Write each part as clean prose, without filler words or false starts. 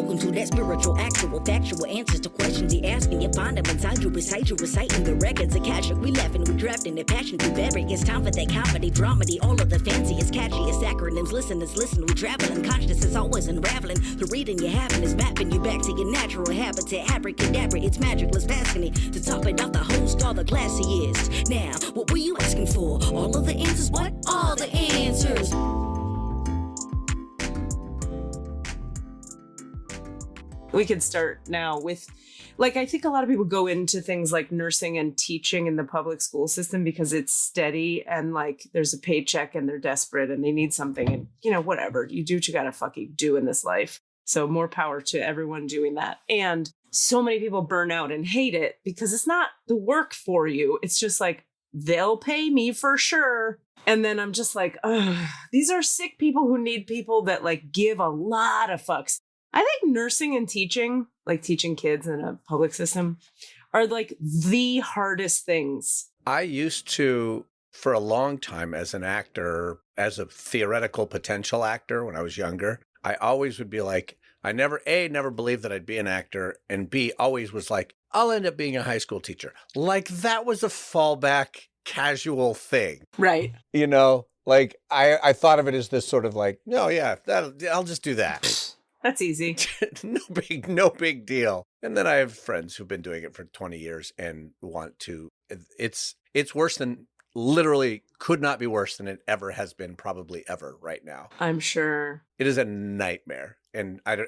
Welcome to that spiritual, actual, factual answers to questions you're asking. You find them inside you, recite you, reciting the records of cash. We laughing, we drafting the passion to vary. It's time for that comedy, dramedy, all of the fanciest, catchiest acronyms. Listeners, listen, we traveling. Conscious is always unraveling. The reading you're having is mapping you back to your natural habitat. Abracadabra, it's magicless, passing it. To top it off, the host, all the classiest. Now, what were you asking for? All of the answers? What? All the answers. We could start now with, like, I think a lot of people go into things like nursing and teaching in the public school system because it's steady and like there's a paycheck and they're desperate and they need something and, you know, whatever. You do what you got to fucking do in this life. So more power to everyone doing that. And so many people burn out and hate it because it's not the work for you. It's just like, they'll pay me for sure. And then I'm just like, ugh, these are sick people who need people that like give a lot of fucks. I think nursing and teaching, like teaching kids in a public system, are like the hardest things. I used to, for a long time as an actor, as a theoretical potential actor when I was younger, I always would be like, I never believed that I'd be an actor, and B, always was like, I'll end up being a high school teacher. Like that was a fallback casual thing. Right. You know, like I thought of it as this sort of like, no, yeah, I'll just do that. That's easy. No big deal. And then I have friends who've been doing it for 20 years and want to, it's worse than, literally could not be worse than it ever has been, probably ever right now. I'm sure. It is a nightmare. And I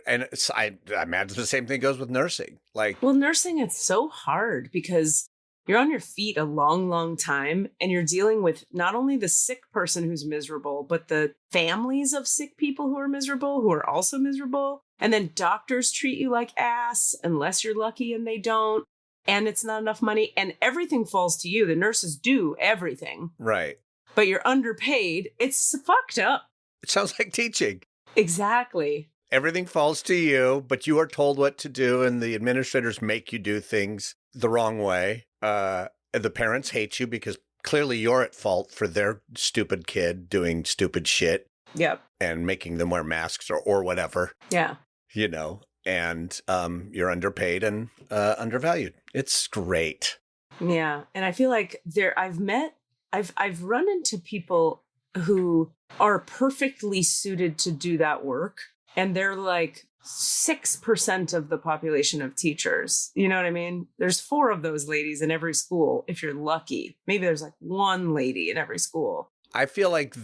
imagine the same thing goes with nursing. Like, well, nursing, it's so hard because you're on your feet a long, long time and you're dealing with not only the sick person who's miserable, but the families of sick people who are miserable, who are also miserable. And then doctors treat you like ass unless you're lucky and they don't. And it's not enough money and everything falls to you. The nurses do everything. Right. But you're underpaid. It's fucked up. It sounds like teaching. Exactly. Everything falls to you, but you are told what to do and the administrators make you do things the wrong way. The parents hate you because clearly you're at fault for their stupid kid doing stupid shit. Yep. And making them wear masks or whatever. Yeah. You know, and you're underpaid and undervalued. It's great. Yeah. And I feel like I've run into people who are perfectly suited to do that work. And they're like 6% of the population of teachers. You know what I mean? There's 4 of those ladies in every school, if you're lucky. Maybe there's like 1 lady in every school. I feel like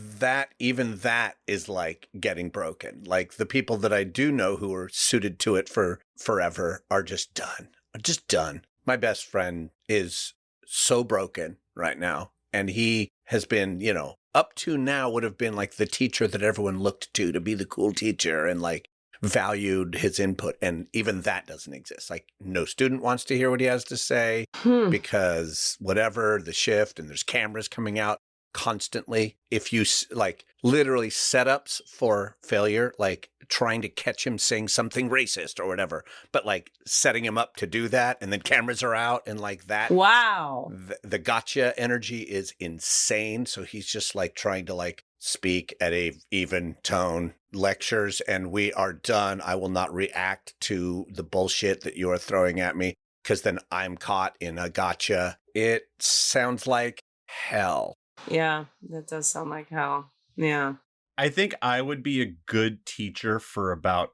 even that is like getting broken. Like the people that I do know who are suited to it for forever are just done. My best friend is so broken right now. And he has been, you know, up to now would have been like the teacher that everyone looked to be the cool teacher and like valued his input. And even that doesn't exist. Like no student wants to hear what he has to say because whatever the shift and there's cameras coming out constantly. If you like literally setups for failure, like trying to catch him saying something racist or whatever, but like setting him up to do that and then cameras are out and like that. Wow. The gotcha energy is insane. So he's just like trying to like speak at a even tone, lectures, and we are done. I will not react to the bullshit that you are throwing at me because then I'm caught in a gotcha. It sounds like hell. Yeah, that does sound like hell. Yeah. I think I would be a good teacher for about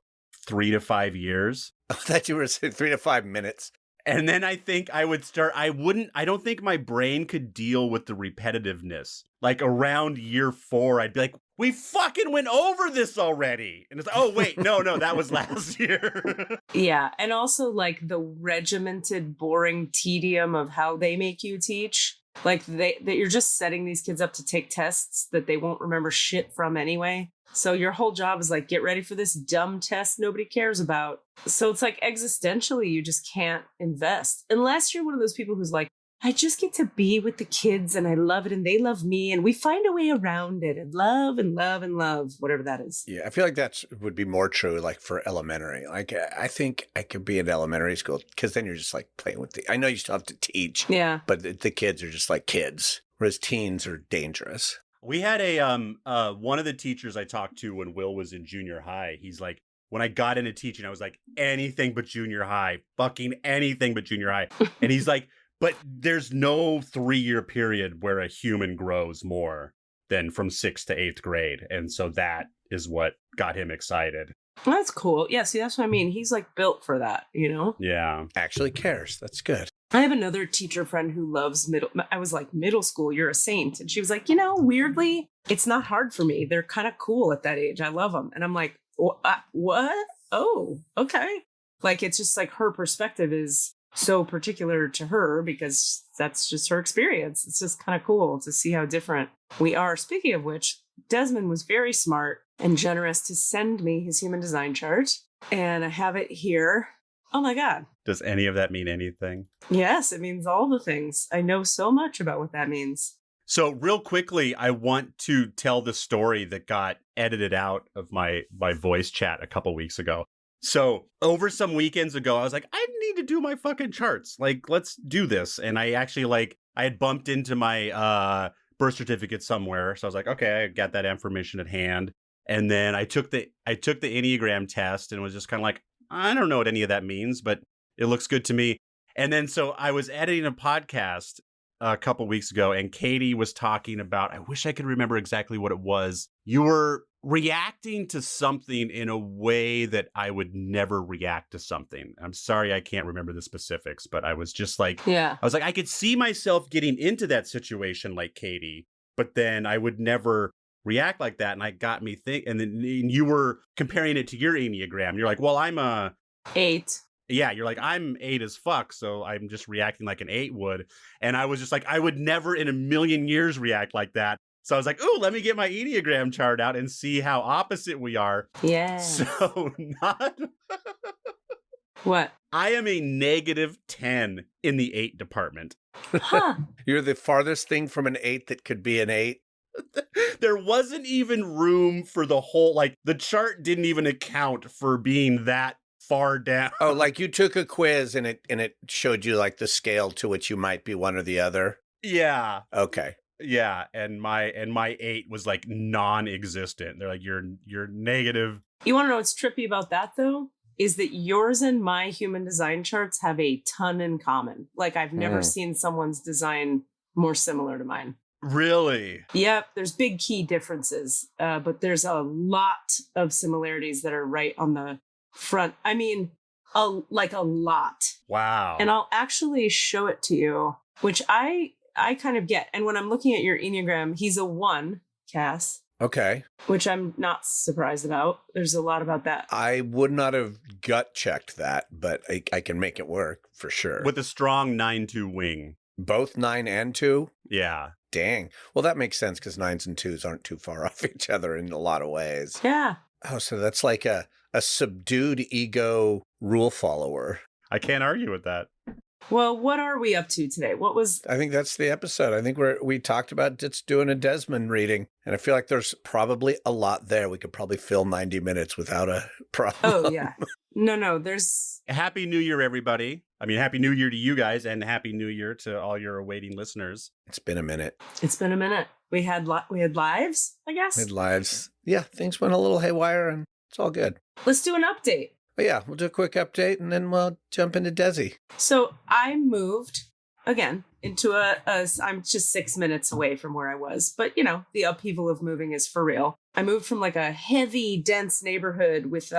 3 to 5 years. I thought you were saying 3 to 5 minutes. And then I think I would start, I don't think my brain could deal with the repetitiveness. Like around year 4, I'd be like, we fucking went over this already. And it's like, oh, wait, no, that was last year. Yeah. And also like the regimented, boring tedium of how they make you teach. Like that you're just setting these kids up to take tests that they won't remember shit from anyway. So your whole job is like, get ready for this dumb test nobody cares about. So it's like existentially, you just can't invest unless you're one of those people who's like, I just get to be with the kids and I love it and they love me and we find a way around it and love and love and love, whatever that is. Yeah, I feel like that would be more true like for elementary. Like I think I could be in elementary school because then you're just like playing with I know you still have to teach. Yeah. But the kids are just like kids, whereas teens are dangerous. We had one of the teachers I talked to when Will was in junior high. He's like, when I got into teaching, I was like, anything but junior high, fucking anything but junior high. And he's like, but there's no 3-year period where a human grows more than from 6th to 8th grade. And so that is what got him excited. Well, that's cool. Yeah, see, that's what I mean. He's like built for that, you know? Yeah. Actually cares. That's good. I have another teacher friend who loves I was like, middle school, you're a saint. And she was like, weirdly, it's not hard for me. They're kind of cool at that age. I love them. And I'm like, what? Oh, okay. Like, it's just like her perspective is so particular to her because that's just her experience. It's just kind of cool to see how different we are. Speaking of which, Desmond was very smart and generous to send me his human design chart. And I have it here. Oh my God. Does any of that mean anything? Yes, it means all the things. I know so much about what that means. So real quickly, I want to tell the story that got edited out of my voice chat a couple weeks ago. So over some weekends ago, I was like, I need to do my fucking charts. Like, let's do this. And I actually I had bumped into my birth certificate somewhere. So I was like, okay, I got that information at hand. And then I took the Enneagram test and was just kind of like, I don't know what any of that means, but it looks good to me. And then so I was editing a podcast a couple weeks ago, and Katie was talking about, I wish I could remember exactly what it was. You were reacting to something in a way that I would never react to something. I'm sorry I can't remember the specifics, but I was just like, yeah. I was like, I could see myself getting into that situation like Katie, but then I would never react like that. And I got me think, and then you were comparing it to your Enneagram. You're like, well, I'm a 8. Yeah, you're like, I'm 8 as fuck, so I'm just reacting like an 8 would. And I was just like, I would never in a million years react like that. So I was like, ooh, let me get my Enneagram chart out and see how opposite we are. Yeah. So not... What? I am a -10 in the 8 department. Huh. You're the farthest thing from an 8 that could be an 8. There wasn't even room for the whole, like, the chart didn't even account for being that far down. Oh, like you took a quiz and it showed you like the scale to which you might be one or the other. Yeah. Okay. Yeah, and my 8 was like non-existent. They're like, you're negative. You want to know what's trippy about that though? Is that yours and my human design charts have a ton in common. Like, I've never seen someone's design more similar to mine. Really? Yep, there's big key differences, but there's a lot of similarities that are right on the front. I mean, a lot. Wow. And I'll actually show it to you, which I kind of get. And when I'm looking at your Enneagram, he's a 1, Cass. Okay. Which I'm not surprised about. There's a lot about that. I would not have gut checked that, but I can make it work for sure. With a strong 9-2 wing. Both 9 and 2? Yeah. Dang. Well, that makes sense because 9s and 2s aren't too far off each other in a lot of ways. Yeah. Oh, so that's like a subdued ego rule follower. I can't argue with that. Well, what are we up to today? What was... I think that's the episode. I think we talked about just doing a Desmond reading. And I feel like there's probably a lot there. We could probably fill 90 minutes without a problem. Oh, yeah. No, there's... Happy New Year, everybody. I mean, Happy New Year to you guys, and Happy New Year to all your awaiting listeners. It's been a minute. It's been a minute. We had lives, I guess. We had lives. Yeah, things went a little haywire, and it's all good. Let's do an update. But yeah, we'll do a quick update, and then we'll jump into Desi. So I moved, again, into I'm just 6 minutes away from where I was. But, you know, the upheaval of moving is for real. I moved from like a heavy, dense neighborhood with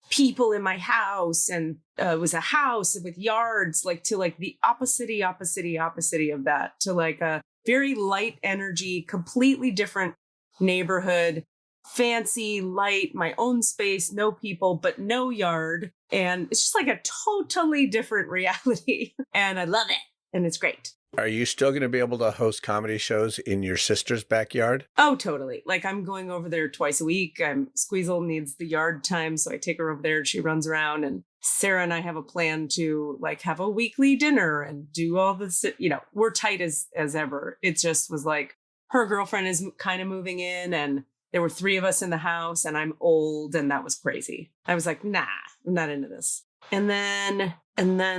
people in my house, and it was a house with yards, like to like the opposite of that, to like a very light energy, completely different neighborhood. Fancy, light, my own space, no people, but no yard. And it's just like a totally different reality. And I love it. And it's great. Are you still going to be able to host comedy shows in your sister's backyard? Oh, totally. Like, I'm going over there twice a week. Squeezle needs the yard time, so I take her over there and she runs around. And Sarah and I have a plan to like have a weekly dinner and do all this. You know, we're tight as ever. It just was like her girlfriend is kind of moving in, and there were 3 of us in the house, and I'm old, and that was crazy. I was like, nah, I'm not into this. And then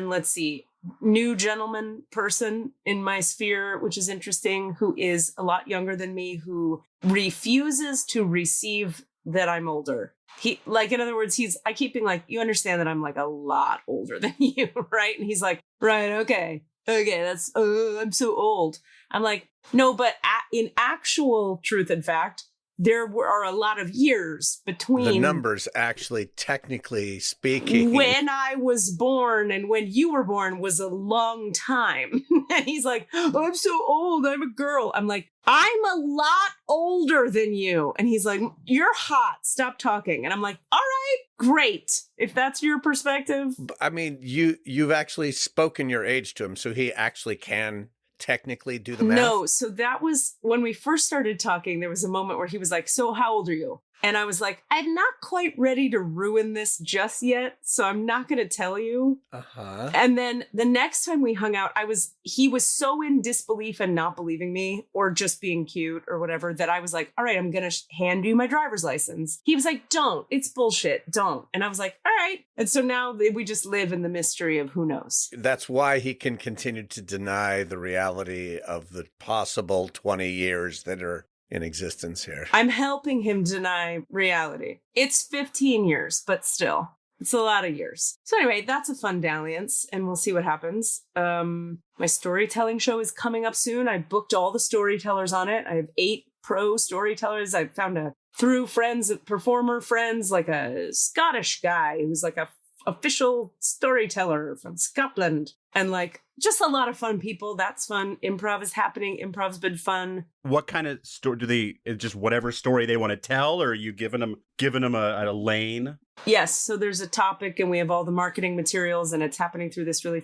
let's see, new gentleman person in my sphere, which is interesting, who is a lot younger than me, who refuses to receive that I'm older. He, like, in other words, I keep being like, you understand that I'm like a lot older than you, right? And he's like, right, okay, that's, I'm so old. I'm like, no, but in actual truth and fact, there are a lot of years between the numbers actually, technically speaking. When I was born and when you were born was a long time. And he's like, oh, I'm so old. I'm a girl. I'm like, I'm a lot older than you. And he's like, you're hot. Stop talking. And I'm like, all right, great. If that's your perspective. I mean, you've actually spoken your age to him, so he actually can technically do the math? No, so that was when we first started talking. There was a moment where he was like, so how old are you? And I was like, I'm not quite ready to ruin this just yet, so I'm not going to tell you. Uh-huh. And then the next time we hung out, he was so in disbelief and not believing me or just being cute or whatever that I was like, all right, I'm going to hand you my driver's license. He was like, don't, it's bullshit, don't. And I was like, all right. And so now we just live in the mystery of who knows. That's why he can continue to deny the reality of the possible 20 years that are in existence here. I'm helping him deny reality. It's 15 years, but still, it's a lot of years. So anyway, that's a fun dalliance, and we'll see what happens. My storytelling show is coming up soon. I booked all the storytellers on it. I have 8 pro storytellers. I found through friends, performer friends, like a Scottish guy who's like a official storyteller from Scotland, and like just a lot of fun people. That's fun. Improv is happening. Improv's been fun. What kind of story do they? Just whatever story they want to tell, or are you giving them a lane? Yes. So there's a topic, and we have all the marketing materials, and it's happening through this really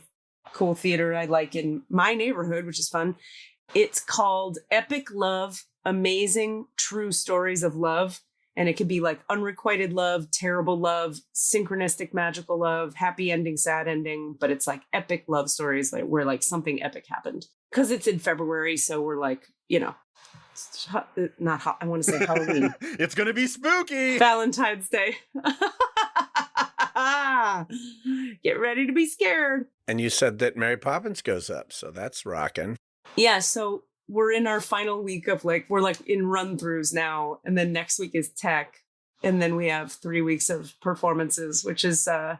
cool theater I like in my neighborhood, which is fun. It's called Epic Love: Amazing True Stories of Love. And it could be like unrequited love, terrible love, synchronistic magical love, happy ending, sad ending. But it's like epic love stories where like something epic happened. Because it's in February, so we're like, not hot. I want to say Halloween. It's going to be spooky. Valentine's Day. Get ready to be scared. And you said that Mary Poppins goes up, so that's rocking. Yeah, so we're in our final week of we're in run-throughs now. And then next week is tech. And then we have 3 weeks of performances, which is a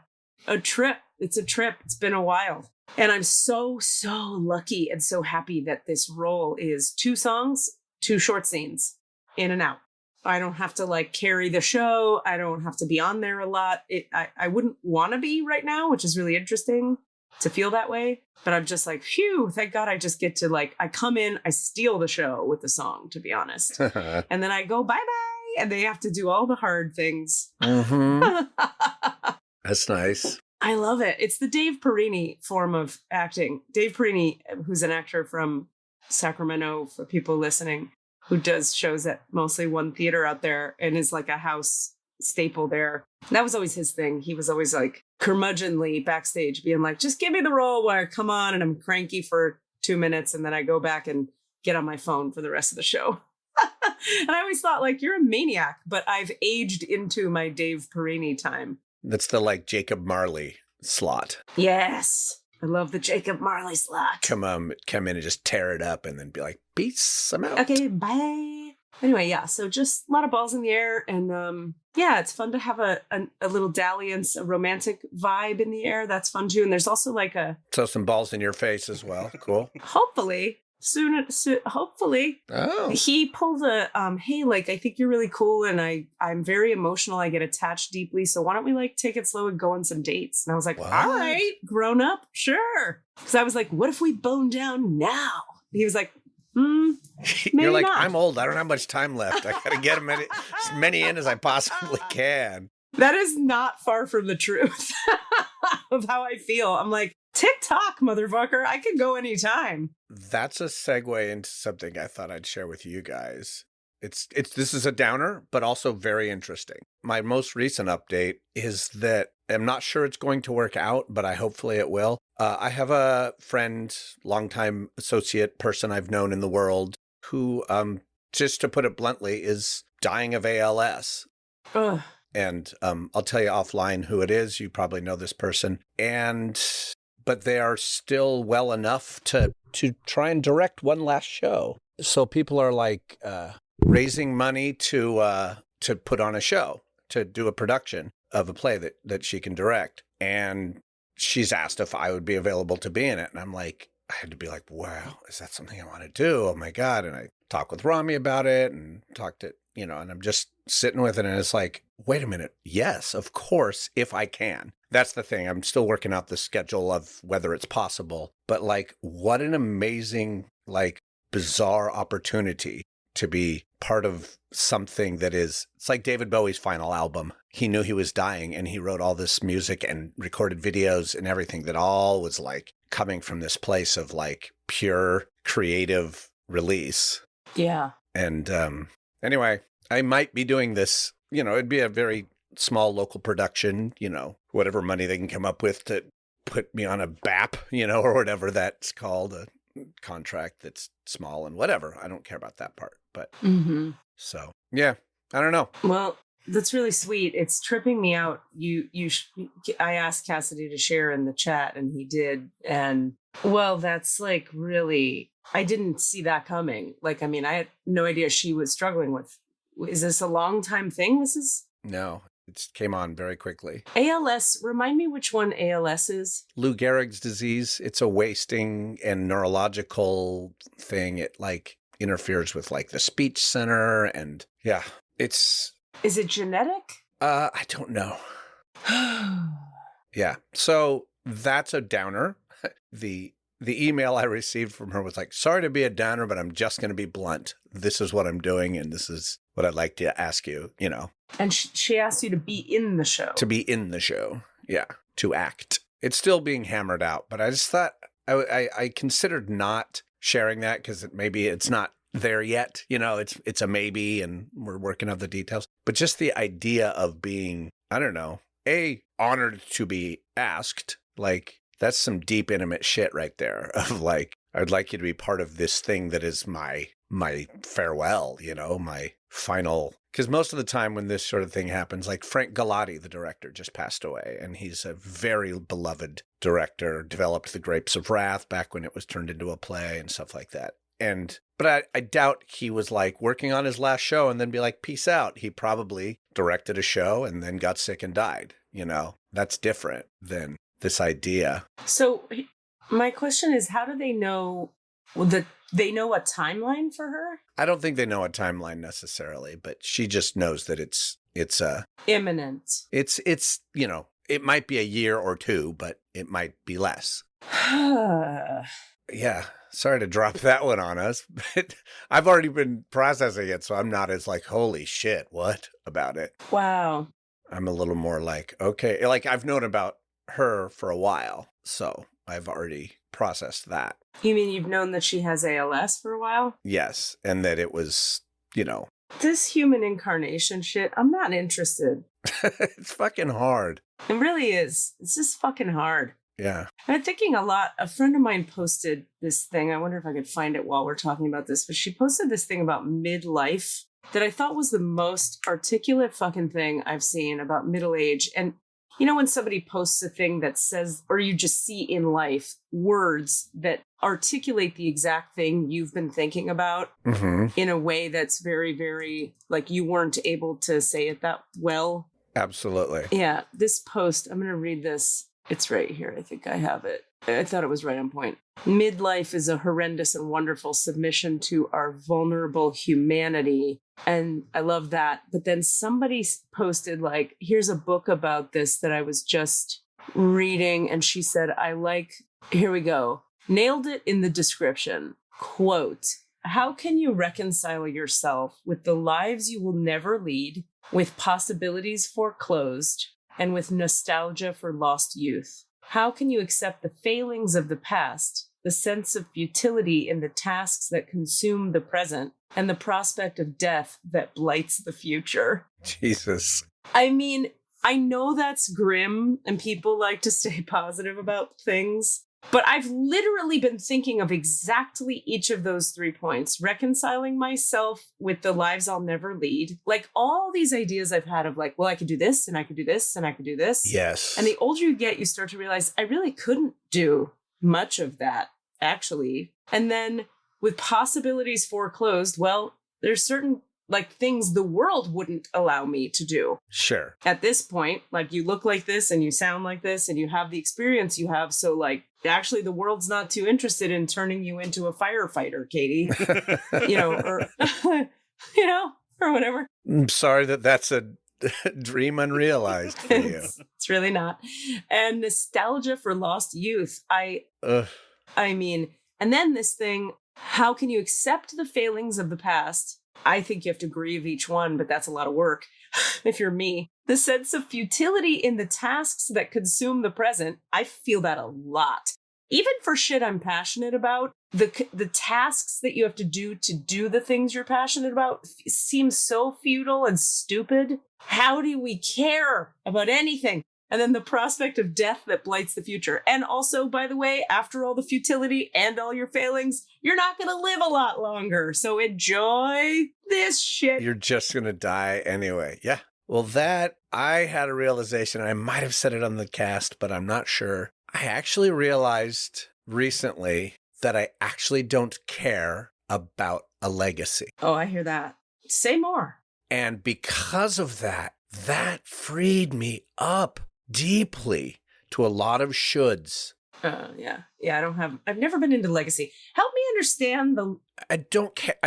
trip. It's a trip. It's been a while. And I'm so, so lucky and so happy that this role is 2 songs, 2 short scenes, in and out. I don't have to carry the show. I don't have to be on there a lot. I wouldn't want to be right now, which is really interesting to feel that way. But I'm just like, phew, thank God I just get to I come in, I steal the show with the song, to be honest. And then I go, bye-bye. And they have to do all the hard things. Mm-hmm. That's nice. I love it. It's the Dave Perini form of acting. Dave Perini, who's an actor from Sacramento, for people listening, who does shows at mostly one theater out there and is like a house staple there. That was always his thing. He was always curmudgeonly backstage being like, just give me the role where I come on and I'm cranky for 2 minutes and then I go back and get on my phone for the rest of the show. And I always thought you're a maniac, but I've aged into my Dave Perini time. That's the Jacob Marley slot. Yes. I love the Jacob Marley slot. Come in and just tear it up and then be like, peace, I'm out. Okay, bye. Anyway, yeah, so just a lot of balls in the air. And yeah, it's fun to have a little dalliance, a romantic vibe in the air. That's fun too. And there's also So some balls in your face as well. Cool. Hopefully. Soon, hopefully. Oh. He pulled a, hey, I think you're really cool. And I'm very emotional. I get attached deeply. So why don't we take it slow and go on some dates? And I was like, what? All right, grown up, sure. Because I was like, what if we bone down now? And he was like, You're like, not. I'm old. I don't have much time left. I got to get as many in as I possibly can. That is not far from the truth of how I feel. I'm like, TikTok, motherfucker. I can go anytime. That's a segue into something I thought I'd share with you guys. This is a downer, but also very interesting. My most recent update is that I'm not sure it's going to work out, but hopefully it will. I have a friend, longtime associate person I've known in the world who, just to put it bluntly, is dying of ALS. Ugh. And I'll tell you offline who it is. You probably know this person. But they are still well enough to try and direct one last show. So people are raising money to to put on a show, to do a production of a play that she can direct. And she's asked if I would be available to be in it. And I'm like, I had to be like, wow, is that something I want to do? Oh my God. And I talked with Rami about it and talked to, and I'm just sitting with it. And it's like, wait a minute. Yes, of course, if I can. That's the thing. I'm still working out the schedule of whether it's possible. But like, what an amazing, like, bizarre opportunity to be part of something that is, it's like David Bowie's final album. He knew he was dying and he wrote all this music and recorded videos and everything that all was like coming from this place of like pure creative release. Yeah. And anyway, I might be doing this, it'd be a very small local production, whatever money they can come up with to put me on a BAP, or whatever that's called, a contract that's small and whatever. I don't care about that part. But so, yeah, I don't know. Well, that's really sweet. It's tripping me out. I asked Cassidy to share in the chat and he did. And well, that's like really, I didn't see that coming. Like, I mean, I had no idea she was struggling with. Is this a long time thing? No, it came on very quickly. ALS, remind me which one ALS is. Lou Gehrig's disease. It's a wasting and neurological thing. It like interferes with like the speech center and yeah, it's. Is it genetic? I don't know. Yeah. So that's a downer. The email I received from her was like, sorry to be a downer, but I'm just going to be blunt. This is what I'm doing. And this is what I'd like to ask you, And she asked you to be in the show. To be in the show. Yeah. To act. It's still being hammered out, but I just thought I considered not sharing that because maybe it's not there yet. It's a maybe and we're working out the details. But just the idea of being, I don't know, honored to be asked, like, that's some deep, intimate shit right there of like, I'd like you to be part of this thing that is my farewell, my final. Because most of the time when this sort of thing happens, like Frank Galati, the director, just passed away. And he's a very beloved director, developed The Grapes of Wrath back when it was turned into a play and stuff like that. But I doubt he was like working on his last show and then be like, peace out. He probably directed a show and then got sick and died. That's different than this idea. So my question is, how do they know they know a timeline for her? I don't think they know a timeline necessarily, but she just knows that it's imminent. It's it might be a year or two, but it might be less. Yeah. Sorry to drop that one on us, but I've already been processing it, so I'm not as like, holy shit, what about it? Wow. I'm a little more like, okay, like I've known about her for a while, so I've already processed that. You mean you've known that she has ALS for a while? Yes, and that it was, This human incarnation shit, I'm not interested. It's fucking hard. It really is. It's just fucking hard. Yeah. I'm thinking a lot. A friend of mine posted this thing. I wonder if I could find it while we're talking about this, but she posted this thing about midlife that I thought was the most articulate fucking thing I've seen about middle age. And when somebody posts a thing that says, or you just see in life words that articulate the exact thing you've been thinking about in a way that's very, very, like you weren't able to say it that well. Absolutely. Yeah. This post, I'm going to read this. It's right here. I think I have it. I thought it was right on point. Midlife is a horrendous and wonderful submission to our vulnerable humanity. And I love that. But then somebody posted like, here's a book about this that I was just reading. And she said, here we go. Nailed it in the description. Quote, how can you reconcile yourself with the lives you will never lead, with possibilities foreclosed, and with nostalgia for lost youth? How can you accept the failings of the past, the sense of futility in the tasks that consume the present, and the prospect of death that blights the future? Jesus. I mean, I know that's grim and people like to stay positive about things, but I've literally been thinking of exactly each of those 3 points, reconciling myself with the lives I'll never lead. Like all these ideas I've had of like, well, I could do this and I could do this and I could do this. Yes. And the older you get, you start to realize I really couldn't do much of that, actually. And then with possibilities foreclosed, well, there's certain like things the world wouldn't allow me to do. Sure. At this point, like you look like this and you sound like this and you have the experience you have. So like actually the world's not too interested in turning you into a firefighter, Katie, or, or whatever. I'm sorry that's a dream unrealized for you. It's really not. And nostalgia for lost youth. I mean, and then this thing, how can you accept the failings of the past? I think you have to grieve each one, but that's a lot of work if you're me. The sense of futility in the tasks that consume the present, I feel that a lot. Even for shit I'm passionate about, the tasks that you have to do the things you're passionate about seem so futile and stupid. How do we care about anything? And then the prospect of death that blights the future. And also, by the way, after all the futility and all your failings, you're not going to live a lot longer. So enjoy this shit. You're just going to die anyway. Yeah. Well, I had a realization. I might have said it on the cast, but I'm not sure. I actually realized recently that I actually don't care about a legacy. Oh, I hear that. Say more. And because of that freed me up deeply to a lot of shoulds. Yeah, I've never been into legacy. Help me understand I don't care.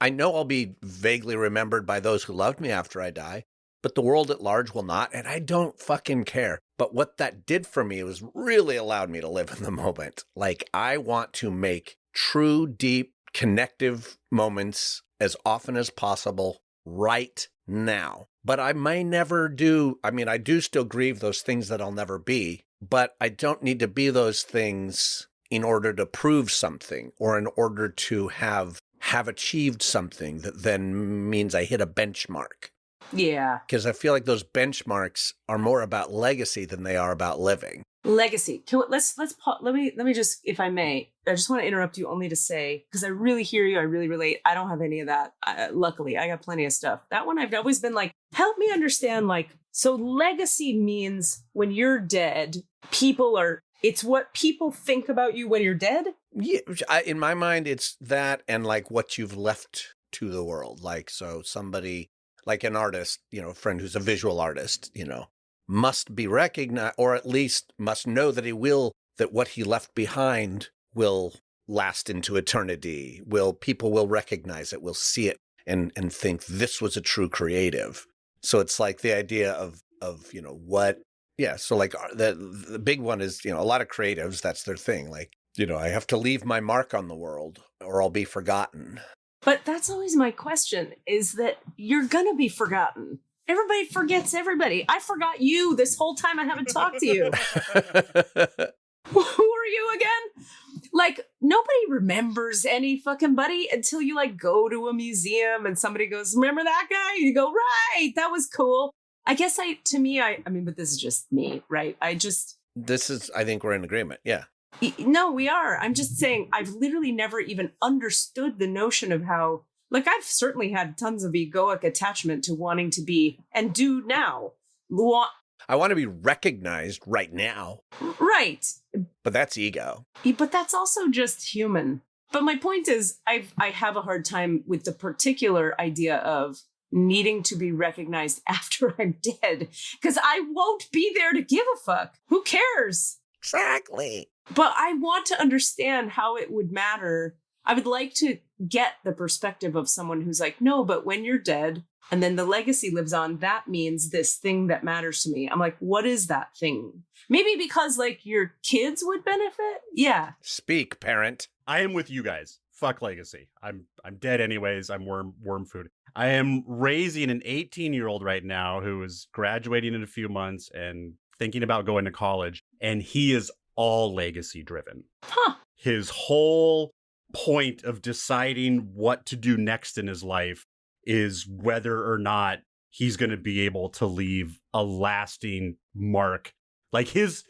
I know I'll be vaguely remembered by those who loved me after I die, but the world at large will not, and I don't fucking care. But what that did for me was really allowed me to live in the moment. Like, I want to make true, deep, connective moments as often as possible right now. But I may never do. I mean, I do still grieve those things that I'll never be, but I don't need to be those things in order to prove something or in order to have achieved something that then means I hit a benchmark. Yeah. Because I feel like those benchmarks are more about legacy than they are about living. Legacy. Let me just, if I may, I just want to interrupt you only to say, because I really hear you, I really relate. I don't have any of that. Luckily, I got plenty of stuff. That one I've always been like, help me understand, like, so legacy means when you're dead, it's what people think about you when you're dead? Yeah, in my mind, it's that and like what you've left to the world. Like, so somebody, like an artist, a friend who's a visual artist, must be recognized, or at least must know that what he left behind will last into eternity. People will recognize it, will see it and think this was a true creative. So it's like the idea of what, yeah. So like the big one is, a lot of creatives, that's their thing. Like, I have to leave my mark on the world or I'll be forgotten. But that's always my question, is that you're going to be forgotten. Everybody forgets everybody. I forgot you this whole time I haven't talked to you. Who are you again? Like, nobody remembers any fucking buddy until you like go to a museum and somebody goes, remember that guy? You go, right, that was cool. I guess I mean, but this is just me, right? I think we're in agreement. Yeah. No, we are. I'm just saying I've literally never even understood the notion of how, like, I've certainly had tons of egoic attachment to wanting to be, and do now. I want to be recognized right now. Right. But that's ego. But that's also just human. But my point is, I have a hard time with the particular idea of needing to be recognized after I'm dead, because I won't be there to give a fuck. Who cares? Exactly. But I want to understand how it would matter. I would like to get the perspective of someone who's like, no, but when you're dead and then the legacy lives on, that means this thing that matters to me. I'm like, what is that thing? Maybe because like your kids would benefit. Yeah. Speak, parent. I am with you guys. Fuck legacy. I'm dead anyways. I'm worm food. I am raising an 18-year-old right now who is graduating in a few months and thinking about going to college, and he is all legacy driven. Huh. His whole point of deciding what to do next in his life is whether or not he's going to be able to leave a lasting mark. Like his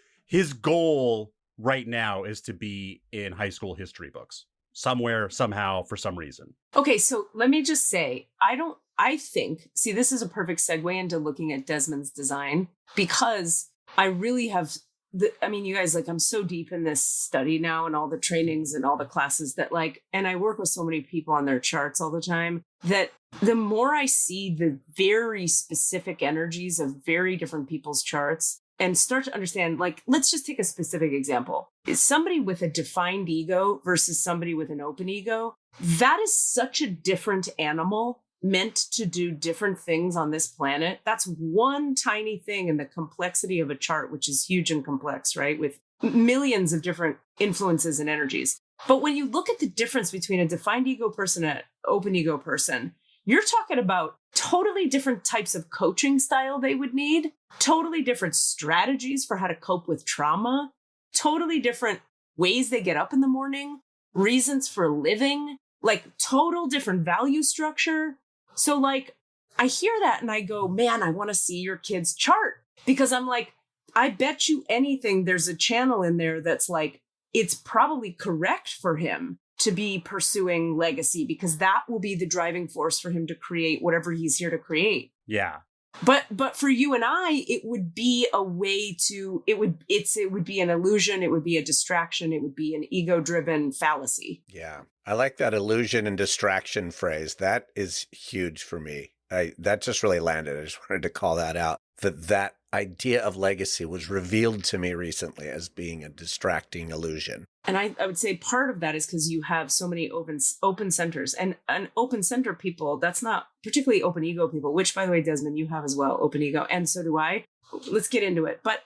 goal right now is to be in high school history books somewhere, somehow, for some reason. Okay, so let me just say, I think, this is a perfect segue into looking at Desmond's design, because I really have you guys, like, I'm so deep in this study now and all the trainings and all the classes that like, and I work with so many people on their charts all the time that the more I see the very specific energies of very different people's charts and start to understand, like, let's just take a specific example. Is somebody with a defined ego versus somebody with an open ego? That is such a different animal meant to do different things on this planet. That's one tiny thing in the complexity of a chart, which is huge and complex, right? With millions of different influences and energies. But when you look at the difference between a defined ego person and an open ego person, you're talking about totally different types of coaching style they would need, totally different strategies for how to cope with trauma, totally different ways they get up in the morning, reasons for living, like total different value structure. So like, I hear that and I go, man, I want to see your kid's chart, because I'm like, I bet you anything there's a channel in there that's like, it's probably correct for him to be pursuing legacy, because that will be the driving force for him to create whatever he's here to create. Yeah. But for you and I, it would be a way to, it would be an illusion. It would be a distraction. It would be an ego-driven fallacy. Yeah. I like that illusion and distraction phrase. That is huge for me. That just really landed. I just wanted to call that out. That idea of legacy was revealed to me recently as being a distracting illusion. And I would say part of that is because you have so many open centers, and open center people, that's not particularly open ego people, which, by the way, Desmond, you have as well, open ego. And so do I. Let's get into it. But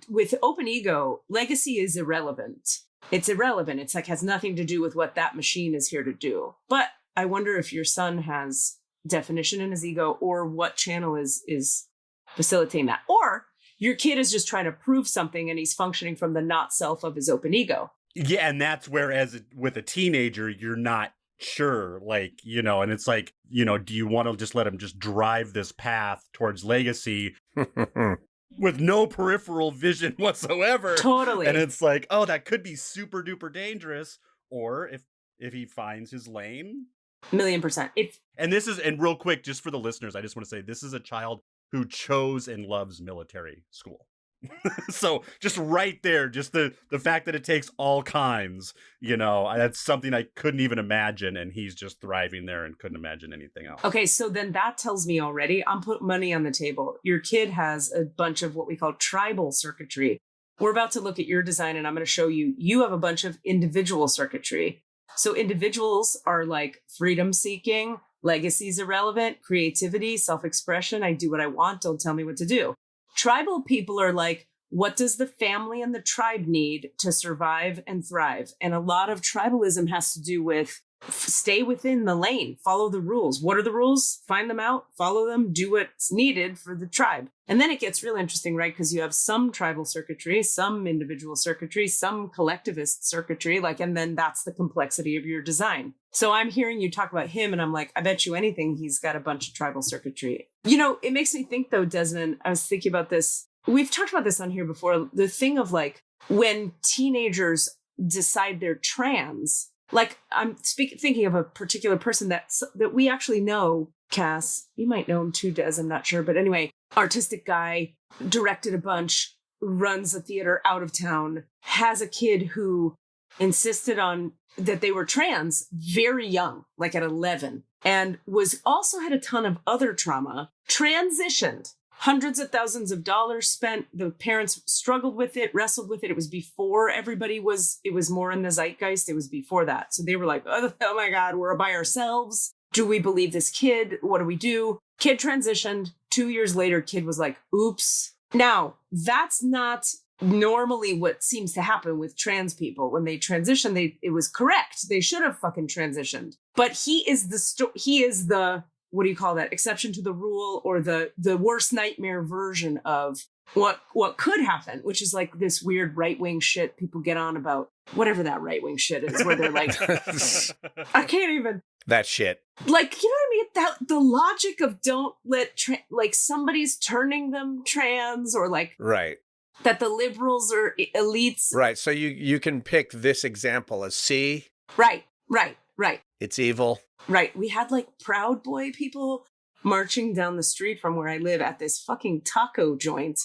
with open ego, legacy is irrelevant. It's irrelevant. It's like has nothing to do with what that machine is here to do. But I wonder if your son has definition in his ego, or what channel is facilitating that. Or your kid is just trying to prove something and he's functioning from the not self of his open ego. Yeah, and that's where, with a teenager, you're not sure, like, and it's like, do you want to just let him just drive this path towards legacy with no peripheral vision whatsoever? Totally. And it's like, oh, that could be super duper dangerous. Or if he finds his lane. 1,000,000%. And real quick, just for the listeners, I just want to say this is a child who chose and loves military school. So just right there, just the fact that it takes all kinds, that's something I couldn't even imagine. And he's just thriving there and couldn't imagine anything else. Okay, so then that tells me already, I'm putting money on the table. Your kid has a bunch of what we call tribal circuitry. We're about to look at your design and I'm going to show you have a bunch of individual circuitry. So individuals are like freedom seeking, legacy is irrelevant, creativity, self-expression. I do what I want. Don't tell me what to do. Tribal people are like, what does the family and the tribe need to survive and thrive? And a lot of tribalism has to do with stay within the lane, follow the rules. What are the rules? Find them out, follow them, do what's needed for the tribe. And then it gets real interesting, right? Because you have some tribal circuitry, some individual circuitry, some collectivist circuitry, and then that's the complexity of your design. So I'm hearing you talk about him and I'm like, I bet you anything he's got a bunch of tribal circuitry. It makes me think though, Desmond, I was thinking about this. We've talked about this on here before. The thing of like, when teenagers decide they're trans, like I'm thinking of a particular person that we actually know, Cass, you might know him too, Des, I'm not sure. But anyway, artistic guy, directed a bunch, runs a theater out of town, has a kid who insisted on that they were trans very young, like at 11, and was also had a ton of other trauma, transitioned, hundreds of thousands of dollars spent. The parents struggled with it, wrestled with it. It was before it was more in the zeitgeist. It was before that. So they were like, oh my God, we're by ourselves. Do we believe this kid? What do we do? Kid transitioned. 2 years later, kid was like, oops. Now, that's not normally what seems to happen with trans people. When they transition, it was correct. They should have fucking transitioned. But he is the what do you call that? Exception to the rule, or the worst nightmare version of what could happen, which is like this weird right-wing shit people get on about, whatever that right-wing shit is, where they're like, I can't even. That shit. Like, you know what I mean? That the logic of don't let, like somebody's turning them trans, or like. Right. That the liberals are elites. Right. So you can pick this example as C. Right. It's evil. Right. We had like Proud Boy people. marching down the street from where I live at this fucking taco joint.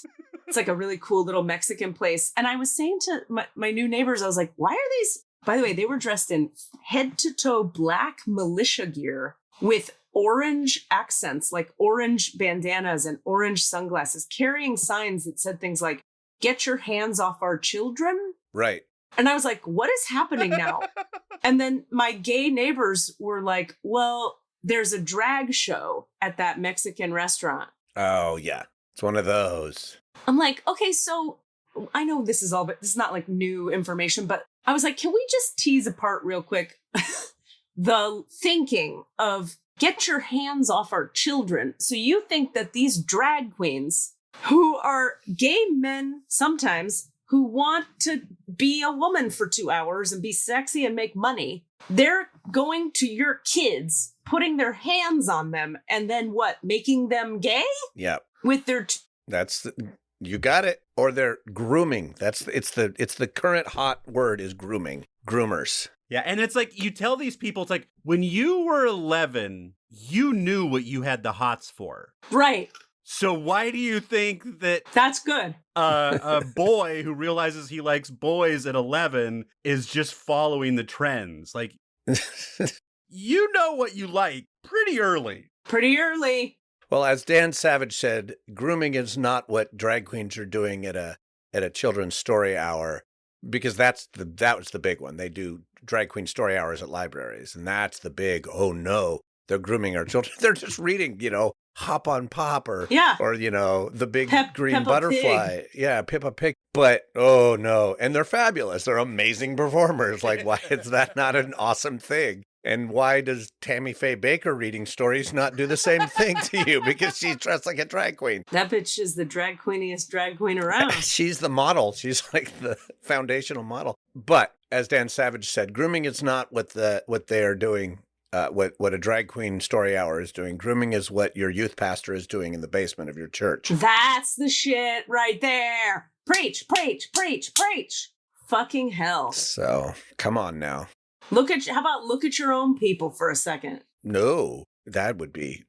It's like a really cool little Mexican place. And I was saying to my new neighbors, I was like, why are these? By the way, they were dressed in head to toe black militia gear with orange accents, like orange bandanas and orange sunglasses, carrying signs that said things like, "Get your hands off our children." Right. And I was like, what is happening now? And then my gay neighbors were like, well, there's a drag show at that Mexican restaurant. Oh, yeah. It's one of those. I'm like, okay, so I know this is all, but this is not like new information, but I was like, can we just tease apart real quick the thinking of get your hands off our children? So you think that these drag queens who are gay men sometimes who want to be a woman for 2 hours and be sexy and make money, they're going to your kids, putting their hands on them, and then what? Making them gay? Yeah. With their... You got it. Or they're grooming. It's the current hot word is grooming. Groomers. Yeah, and it's like, you tell these people, it's like, when you were 11, you knew what you had the hots for. Right. So why do you think that that's good? A boy who realizes he likes boys at 11 is just following the trends? Like, you know what you like pretty early. Pretty early. Well, as Dan Savage said, grooming is not what drag queens are doing at a children's story hour, because that was the big one. They do drag queen story hours at libraries, and that's the big, oh no, they're grooming our children. They're just reading, Hop on Pop or the big green Peppa butterfly. Pig. Yeah, Pippa Pig. But oh no, and they're fabulous. They're amazing performers. Like, why is that not an awesome thing? And why does Tammy Faye Baker reading stories not do the same thing to you? Because she's dressed like a drag queen. That bitch is the drag queeniest drag queen around. She's the model. She's like the foundational model. But as Dan Savage said, grooming is not what they are doing. What a drag queen story hour is doing. Grooming is what your youth pastor is doing in the basement of your church. That's the shit right there. Preach, preach, preach, preach. Fucking hell. So come on now. How about look at your own people for a second? No, that would be.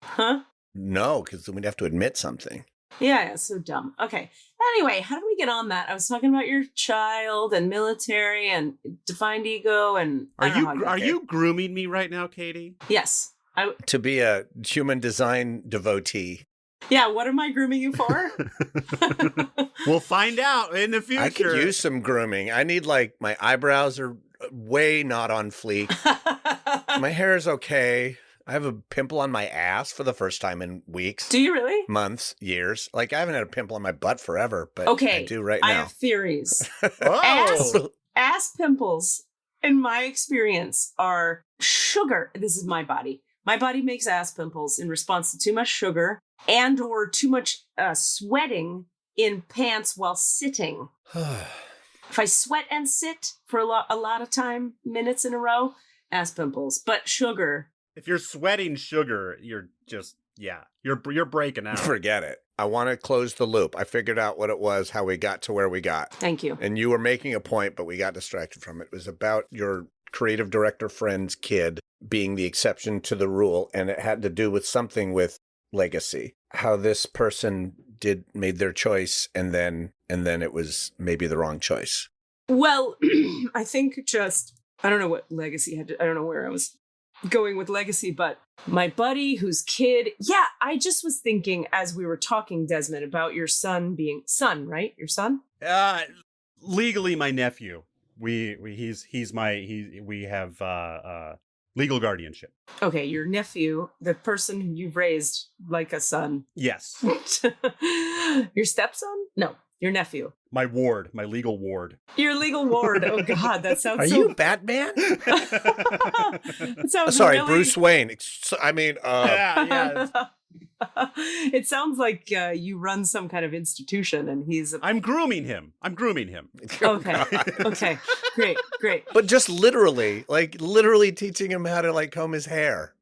Huh? No, because then we'd have to admit something. Yeah, so dumb. Okay. Anyway, how do we get on that? I was talking about your child and military and defined ego and... Are you grooming me right now, Katie? Yes. To be a human design devotee. Yeah, what am I grooming you for? We'll find out in the future. I could use some grooming. I need, my eyebrows are way not on fleek. My hair is okay. I have a pimple on my ass for the first time in weeks. Do you really? Months, years. I haven't had a pimple on my butt forever, but okay, I do right now. I have theories. Oh. Ass pimples, in my experience, are sugar. This is my body. My body makes ass pimples in response to too much sugar and or too much sweating in pants while sitting. If I sweat and sit for a lot of time, minutes in a row, ass pimples. But sugar... If you're sweating sugar, you're just, you're breaking out. Forget it. I want to close the loop. I figured out what it was, how we got to where we got. Thank you. And you were making a point, but we got distracted from it. It was about your creative director friend's kid being the exception to the rule, and it had to do with something with legacy. How this person made their choice, and then it was maybe the wrong choice. Well, I think I don't know what legacy had to, I don't know where I was going with legacy, but my buddy whose kid, I just was thinking as we were talking, Desmond, about your son being right? Your son? Legally my nephew. We have legal guardianship. Okay, your nephew, the person who you've raised like a son. Yes. Your stepson? No, your nephew. My legal ward. Your legal ward. Oh God, that sounds Are you Batman? That sounds Sorry, really... Bruce Wayne. Yeah. It sounds like you run some kind of institution, and I'm grooming him. Okay. Okay. Great. But just literally teaching him how to comb his hair.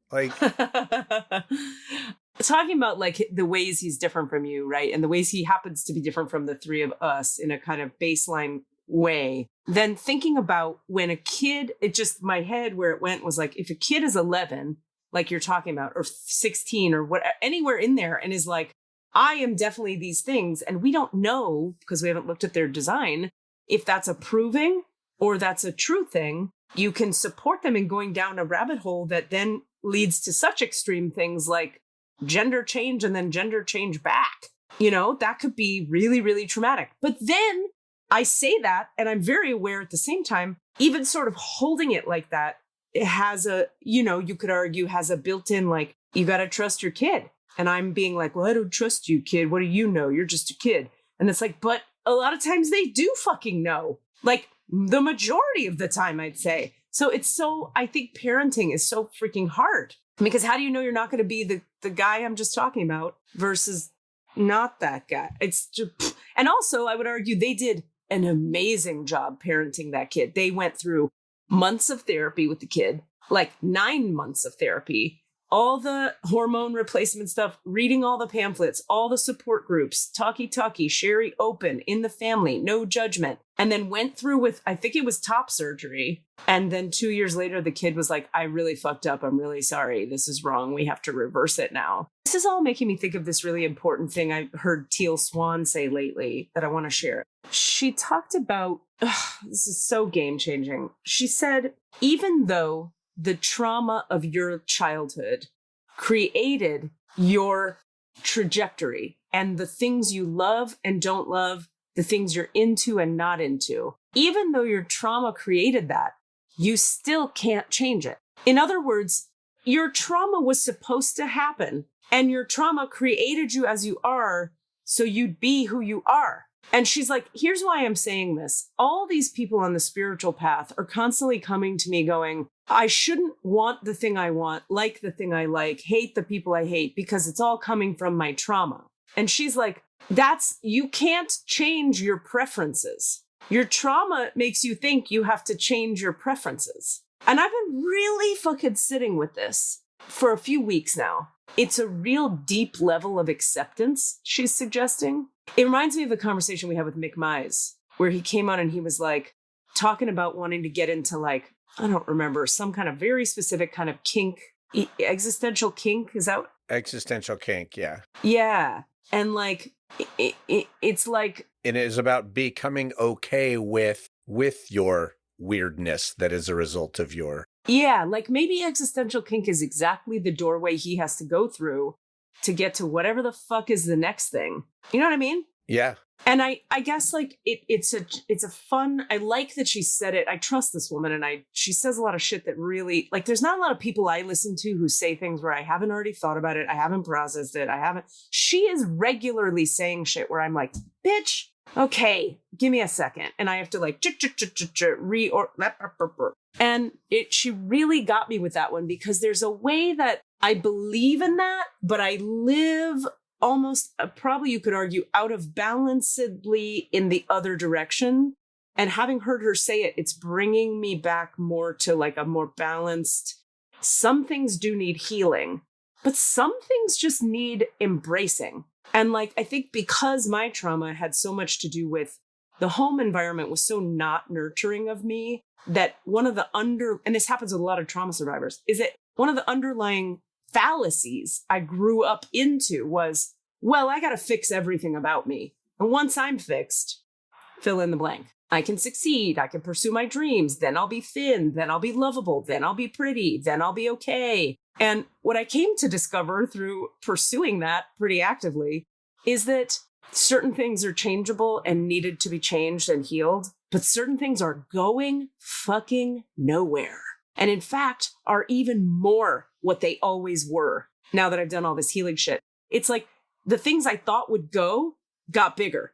Talking about the ways he's different from you, right? And the ways he happens to be different from the three of us in a kind of baseline way. Then thinking about when a kid, my head where it went was if a kid is 11, like you're talking about, or 16 or what, anywhere in there, and is like, I am definitely these things. And we don't know, because we haven't looked at their design, if that's approving or that's a true thing. You can support them in going down a rabbit hole that then leads to such extreme things like gender change and then gender change back. You know, that could be really, really traumatic. But then I say that, and I'm very aware at the same time, even sort of holding it like that, it has a, you know, you could argue has a built-in, like, you got to trust your kid. And I'm being like, well, I don't trust you, kid. What do you know? You're just a kid. And it's like, but a lot of times they do fucking know. Like the majority of the time, I'd say. So it's so, I think parenting is so freaking hard. Because how do you know you're not going to be the guy I'm just talking about versus not that guy? It's just, and also I would argue they did an amazing job parenting that kid. They went through months of therapy with the kid, like 9 months of therapy, all the hormone replacement stuff, reading all the pamphlets, all the support groups, talkie, Sherry open, in the family, no judgment. And then went through with, I think it was top surgery. And then 2 years later, the kid was like, I really fucked up. I'm really sorry. This is wrong. We have to reverse it now. This is all making me think of this really important thing I heard Teal Swan say lately that I want to share. She talked about, this is so game changing. She said, even though the trauma of your childhood created your trajectory and the things you love and don't love, the things you're into and not into, even though your trauma created that, you still can't change it. In other words, your trauma was supposed to happen and your trauma created you as you are so you'd be who you are. And she's like, here's why I'm saying this. All these people on the spiritual path are constantly coming to me going, I shouldn't want the thing I want, like the thing I like, hate the people I hate, because it's all coming from my trauma. And she's like, you can't change your preferences. Your trauma makes you think you have to change your preferences. And I've been really fucking sitting with this for a few weeks now. It's a real deep level of acceptance, she's suggesting. It reminds me of the conversation we had with Mick Mize, where he came on and he was like talking about wanting to get into, like, I don't remember, some kind of very specific kind of kink, existential kink. Is that? Existential kink, yeah. Yeah. And like, it's like. It is about becoming okay with your weirdness that is a result of your. Yeah, like maybe existential kink is exactly the doorway he has to go through to get to whatever the fuck is the next thing. You know what I mean? Yeah. And I guess like it's a fun, I like that she said it. I trust this woman, and she says a lot of shit that really, like, there's not a lot of people I listen to who say things where I haven't already thought about it. I haven't processed it. She is regularly saying shit where I'm like, bitch, okay, give me a second. And I have to like, and she really got me with that one, because there's a way that I believe in that, but I live almost, probably you could argue, out of balanceedly in the other direction. And having heard her say it, it's bringing me back more to like a more balanced, some things do need healing, but some things just need embracing. And like, I think because my trauma had so much to do with the home environment was so not nurturing of me, that one of the and this happens with a lot of trauma survivors, is that one of the underlying fallacies I grew up into was, well, I got to fix everything about me. And once I'm fixed, fill in the blank. I can succeed. I can pursue my dreams. Then I'll be thin. Then I'll be lovable. Then I'll be pretty. Then I'll be okay. And what I came to discover through pursuing that pretty actively is that certain things are changeable and needed to be changed and healed, but certain things are going fucking nowhere. And in fact, are even more what they always were. Now that I've done all this healing shit, it's like the things I thought would go got bigger.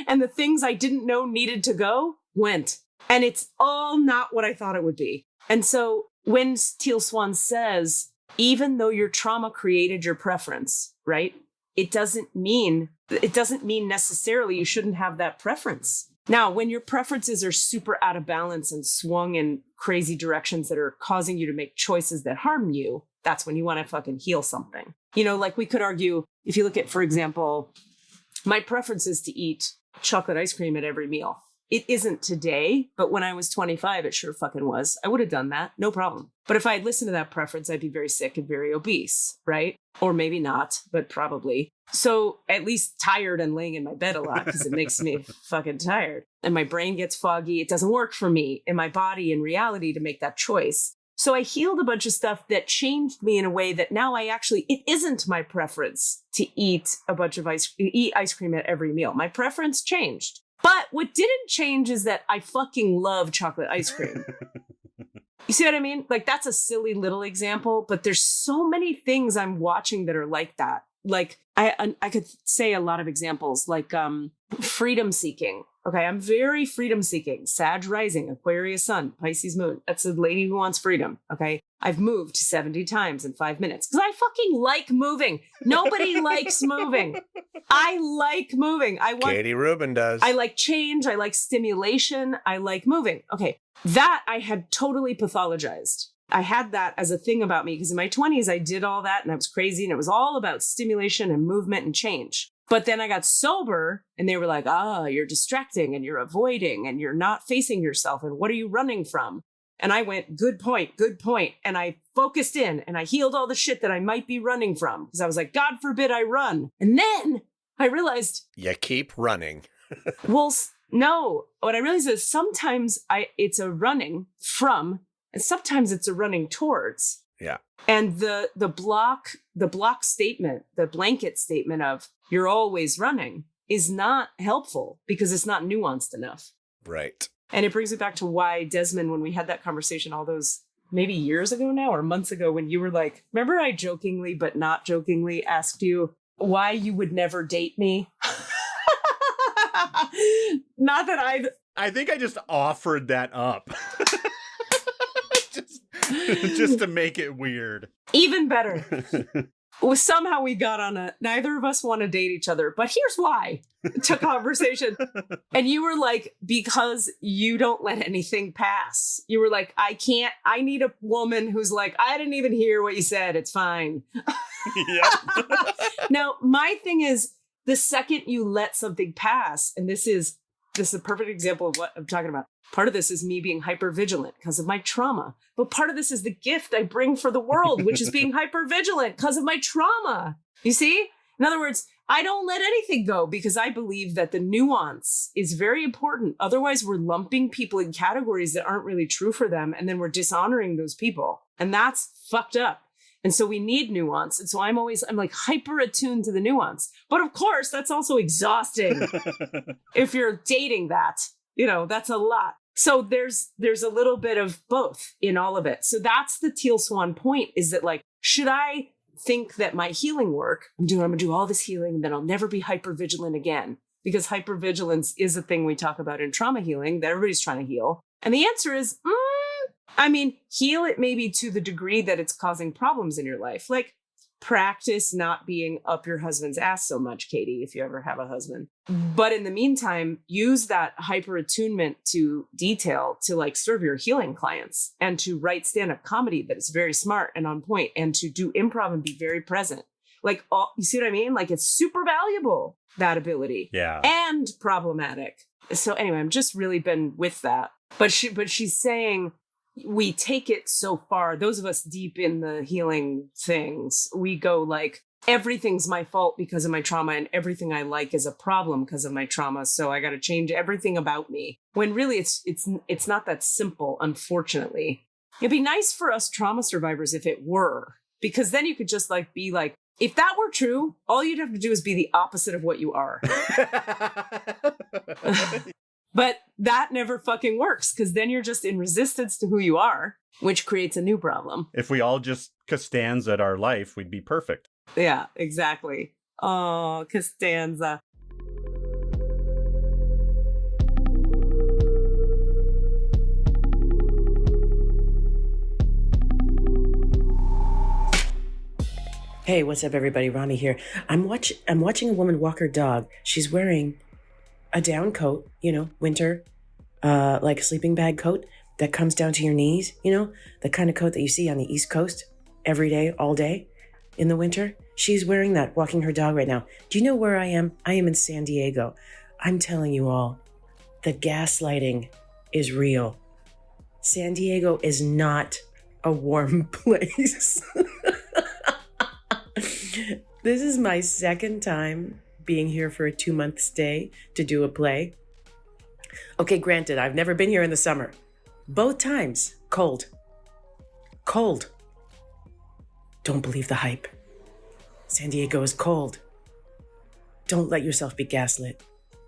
And the things I didn't know needed to go went. And it's all not what I thought it would be. And so when Teal Swan says, even though your trauma created your preference, right? It doesn't mean necessarily you shouldn't have that preference. Now, when your preferences are super out of balance and swung in crazy directions that are causing you to make choices that harm you, that's when you want to fucking heal something. You know, like we could argue, if you look at, for example, my preference is to eat chocolate ice cream at every meal. it isn't today, but when I was 25, it sure fucking was. I would have done that. No problem. But if I had listened to that preference, I'd be very sick and very obese, right? Or maybe not, but probably. So at least tired and laying in my bed a lot because it makes me fucking tired. And my brain gets foggy. It doesn't work for me in my body in reality to make that choice. So I healed a bunch of stuff that changed me in a way that now it isn't my preference to eat ice cream at every meal. My preference changed. But what didn't change is that I fucking love chocolate ice cream. You see what I mean? Like, that's a silly little example, but there's so many things I'm watching that are like that. Like, I could say a lot of examples, like freedom seeking. Okay, I'm very freedom seeking. Sag rising, Aquarius sun, Pisces moon. That's a lady who wants freedom. Okay, I've moved 70 times in 5 minutes because I fucking like moving. Nobody likes moving. I like moving. Katie Rubin does. I like change. I like stimulation. I like moving. Okay, that I had totally pathologized. I had that as a thing about me because in my 20s, I did all that and I was crazy and it was all about stimulation and movement and change. But then I got sober and they were like, you're distracting and you're avoiding and you're not facing yourself. And what are you running from? And I went, good point, good point. And I focused in and I healed all the shit that I might be running from because I was like, God forbid I run. And then I realized. You keep running. Well, no. What I realized is sometimes it's a running from and sometimes it's a running towards. Yeah. And the block statement, the blanket statement of you're always running is not helpful because it's not nuanced enough. Right. And it brings me back to why Desmond, when we had that conversation all those maybe years ago now or months ago, when you were like, remember I jokingly but not jokingly asked you why you would never date me? Not that I think I just offered that up. just to make it weird. Even better. Somehow we got on neither of us want to date each other, but here's why to conversation. And you were like, because you don't let anything pass. You were like, I need a woman who's like, I didn't even hear what you said. It's fine. Yeah. Now, my thing is the second you let something pass, and this is a perfect example of what I'm talking about. Part of this is me being hypervigilant because of my trauma. But part of this is the gift I bring for the world, which is being hypervigilant because of my trauma. You see? In other words, I don't let anything go because I believe that the nuance is very important. Otherwise, we're lumping people in categories that aren't really true for them. And then we're dishonoring those people. And that's fucked up. And so we need nuance. And so I'm like hyper attuned to the nuance. But of course, that's also exhausting. If you're dating that, that's a lot. So there's a little bit of both in all of it. So that's the teal swan point, is that like, should I think that my healing work, I'm going to do all this healing and then I'll never be hypervigilant again? Because hypervigilance is a thing we talk about in trauma healing that everybody's trying to heal. And the answer is, heal it maybe to the degree that it's causing problems in your life. Like, practice not being up your husband's ass so much, Katie, if you ever have a husband. But in the meantime, use that hyper attunement to detail to like serve your healing clients and to write stand-up comedy that is very smart and on point and to do improv and be very present. Like, you see what I mean? Like, it's super valuable, that ability. Yeah. And problematic. So anyway, I'm just really been with that. But she's saying, we take it so far. Those of us deep in the healing things, we go like, everything's my fault because of my trauma and everything I like is a problem because of my trauma. So I got to change everything about me. When really it's not that simple, unfortunately. It'd be nice for us trauma survivors if it were, because then you could just like be like, if that were true, all you'd have to do is be the opposite of what you are. But that never fucking works because then you're just in resistance to who you are, which creates a new problem. If we all just Costanza our life, we'd be perfect. Yeah, exactly. Oh, Costanza. Hey, what's up, everybody? Ronnie here. I'm watching a woman walk her dog. She's wearing a down coat, winter, like a sleeping bag coat that comes down to your knees, the kind of coat that you see on the East Coast every day, all day in the winter. She's wearing that, walking her dog right now. Do you know where I am? I am in San Diego. I'm telling you all, The gaslighting is real. San Diego is not a warm place. This is my second time being here for a 2-month stay to do a play. Okay, granted, I've never been here in the summer. Both times, cold. Cold. Don't believe the hype. San Diego is cold. Don't let yourself be gaslit.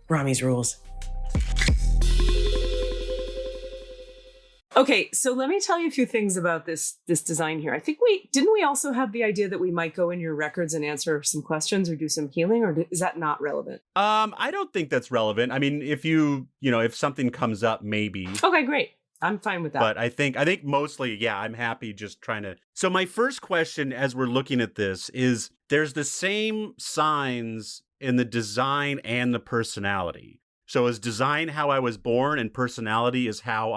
Rami's rules. Okay, so let me tell you a few things about this design here. I think we also have the idea that we might go in your records and answer some questions or do some healing, or is that not relevant? I don't think that's relevant. I mean, if if something comes up, maybe. Okay, great. I'm fine with that. But I think mostly, yeah, I'm happy just trying to. So my first question as we're looking at this is there's the same signs in the design and the personality. So is design how I was born and personality is how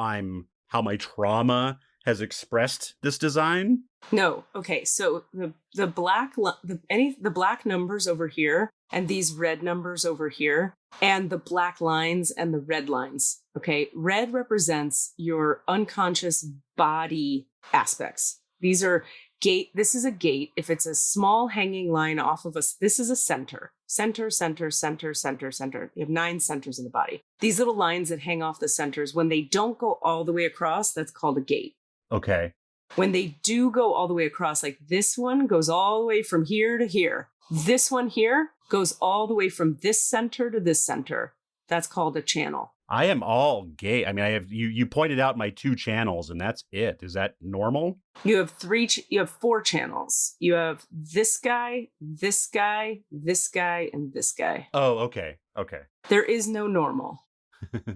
my trauma has expressed this design? No. Okay. So the black numbers over here and these red numbers over here and the black lines and the red lines. Okay. Red represents your unconscious body aspects. These are gate. This is a gate. If it's a small hanging line off of us, this is a center. Center, center, center, center, center. You have 9 centers in the body. These little lines that hang off the centers, when they don't go all the way across, that's called a gate. Okay. When they do go all the way across, like this one goes all the way from here to here. This one here goes all the way from this center to this center. That's called a channel. I am all gay. I mean, I have you pointed out my 2 channels and that's it. Is that normal? You have 4 channels. You have this guy, this guy, this guy, and this guy. Oh, okay. Okay. There is no normal.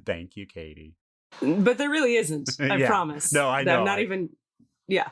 Thank you, Katie. But there really isn't. I promise. No, I know. I'm not even. Yeah.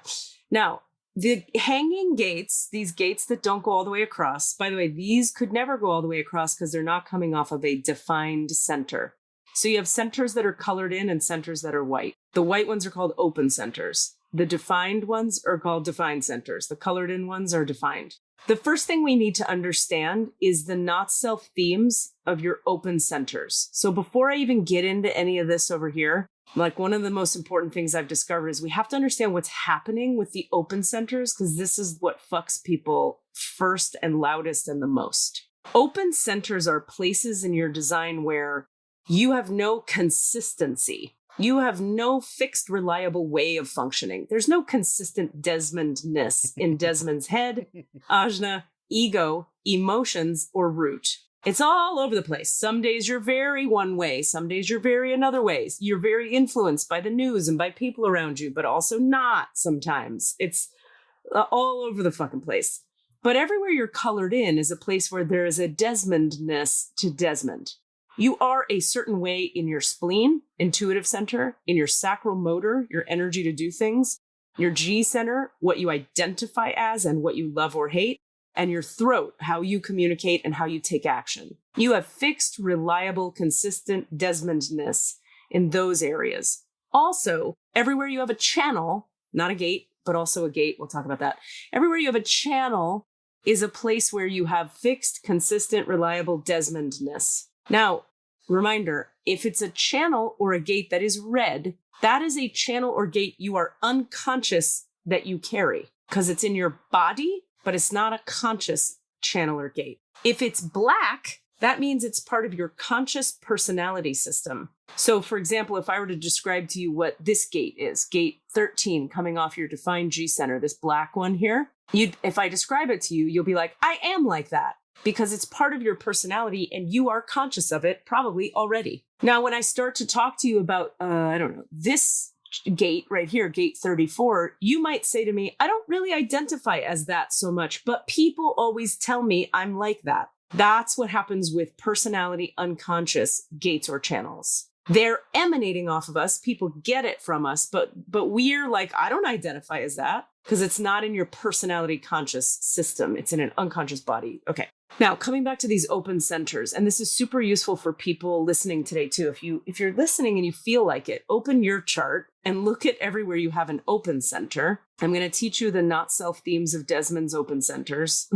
Now, the hanging gates, these gates that don't go all the way across, by the way, these could never go all the way across because they're not coming off of a defined center. So you have centers that are colored in and centers that are white. The white ones are called open centers. The defined ones are called defined centers. The colored in ones are defined. The first thing we need to understand is the not self themes of your open centers. So before I even get into any of this over here, like one of the most important things I've discovered is we have to understand what's happening with the open centers because this is what fucks people first and loudest and the most. Open centers are places in your design where you have no consistency. You have no fixed, reliable way of functioning. There's no consistent Desmond-ness in Desmond's head, ajna, ego, emotions, or root. It's all over the place. Some days you're very one way. Some days you're very another way. You're very influenced by the news and by people around you, but also not sometimes. It's all over the fucking place. But everywhere you're colored in is a place where there is a Desmond-ness to Desmond. You are a certain way in your spleen, intuitive center, in your sacral motor, your energy to do things, your G center, what you identify as and what you love or hate, and your throat, how you communicate and how you take action. You have fixed, reliable, consistent Desmond-ness in those areas. Also, everywhere you have a channel, not a gate, but also a gate, we'll talk about that. Everywhere you have a channel is a place where you have fixed, consistent, reliable Desmond-ness. Now, reminder, if it's a channel or a gate that is red, that is a channel or gate you are unconscious that you carry because it's in your body, but it's not a conscious channel or gate. If it's black, that means it's part of your conscious personality system. So, for example, if I were to describe to you what this gate is, gate 13 coming off your defined G center, this black one here, if I describe it to you, you'll be like, I am like that. Because it's part of your personality and you are conscious of it probably already. Now, when I start to talk to you about, this gate right here, gate 34, you might say to me, I don't really identify as that so much, but people always tell me I'm like that. That's what happens with personality unconscious gates or channels. They're emanating off of us. People get it from us, but we're like, I don't identify as that because it's not in your personality conscious system. It's in an unconscious body. Okay. Now, coming back to these open centers, and this is super useful for people listening today too. If you're listening and you feel like it, open your chart and look at everywhere you have an open center. I'm going to teach you the not self themes of Desmond's open centers.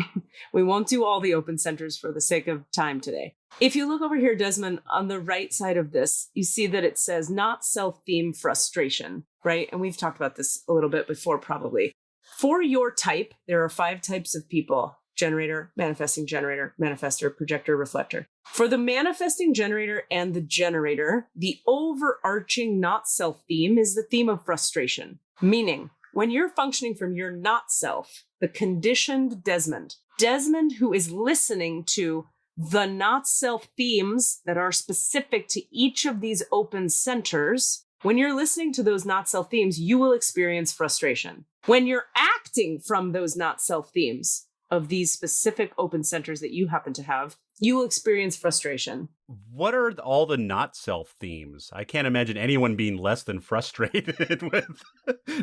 We won't do all the open centers for the sake of time today. If you look over here, Desmond, on the right side of this, you see that it says not self-theme frustration, right? And we've talked about this a little bit before, probably. For your type, there are 5 types of people: generator, manifesting generator, manifestor, projector, reflector. For the manifesting generator and the generator, the overarching not self theme is the theme of frustration. Meaning, when you're functioning from your not self, the conditioned Desmond who is listening to the not self themes that are specific to each of these open centers, when you're listening to those not self themes, you will experience frustration. When you're acting from those not self themes of these specific open centers that you happen to have, you will experience frustration. What are all the not self themes? I can't imagine anyone being less than frustrated with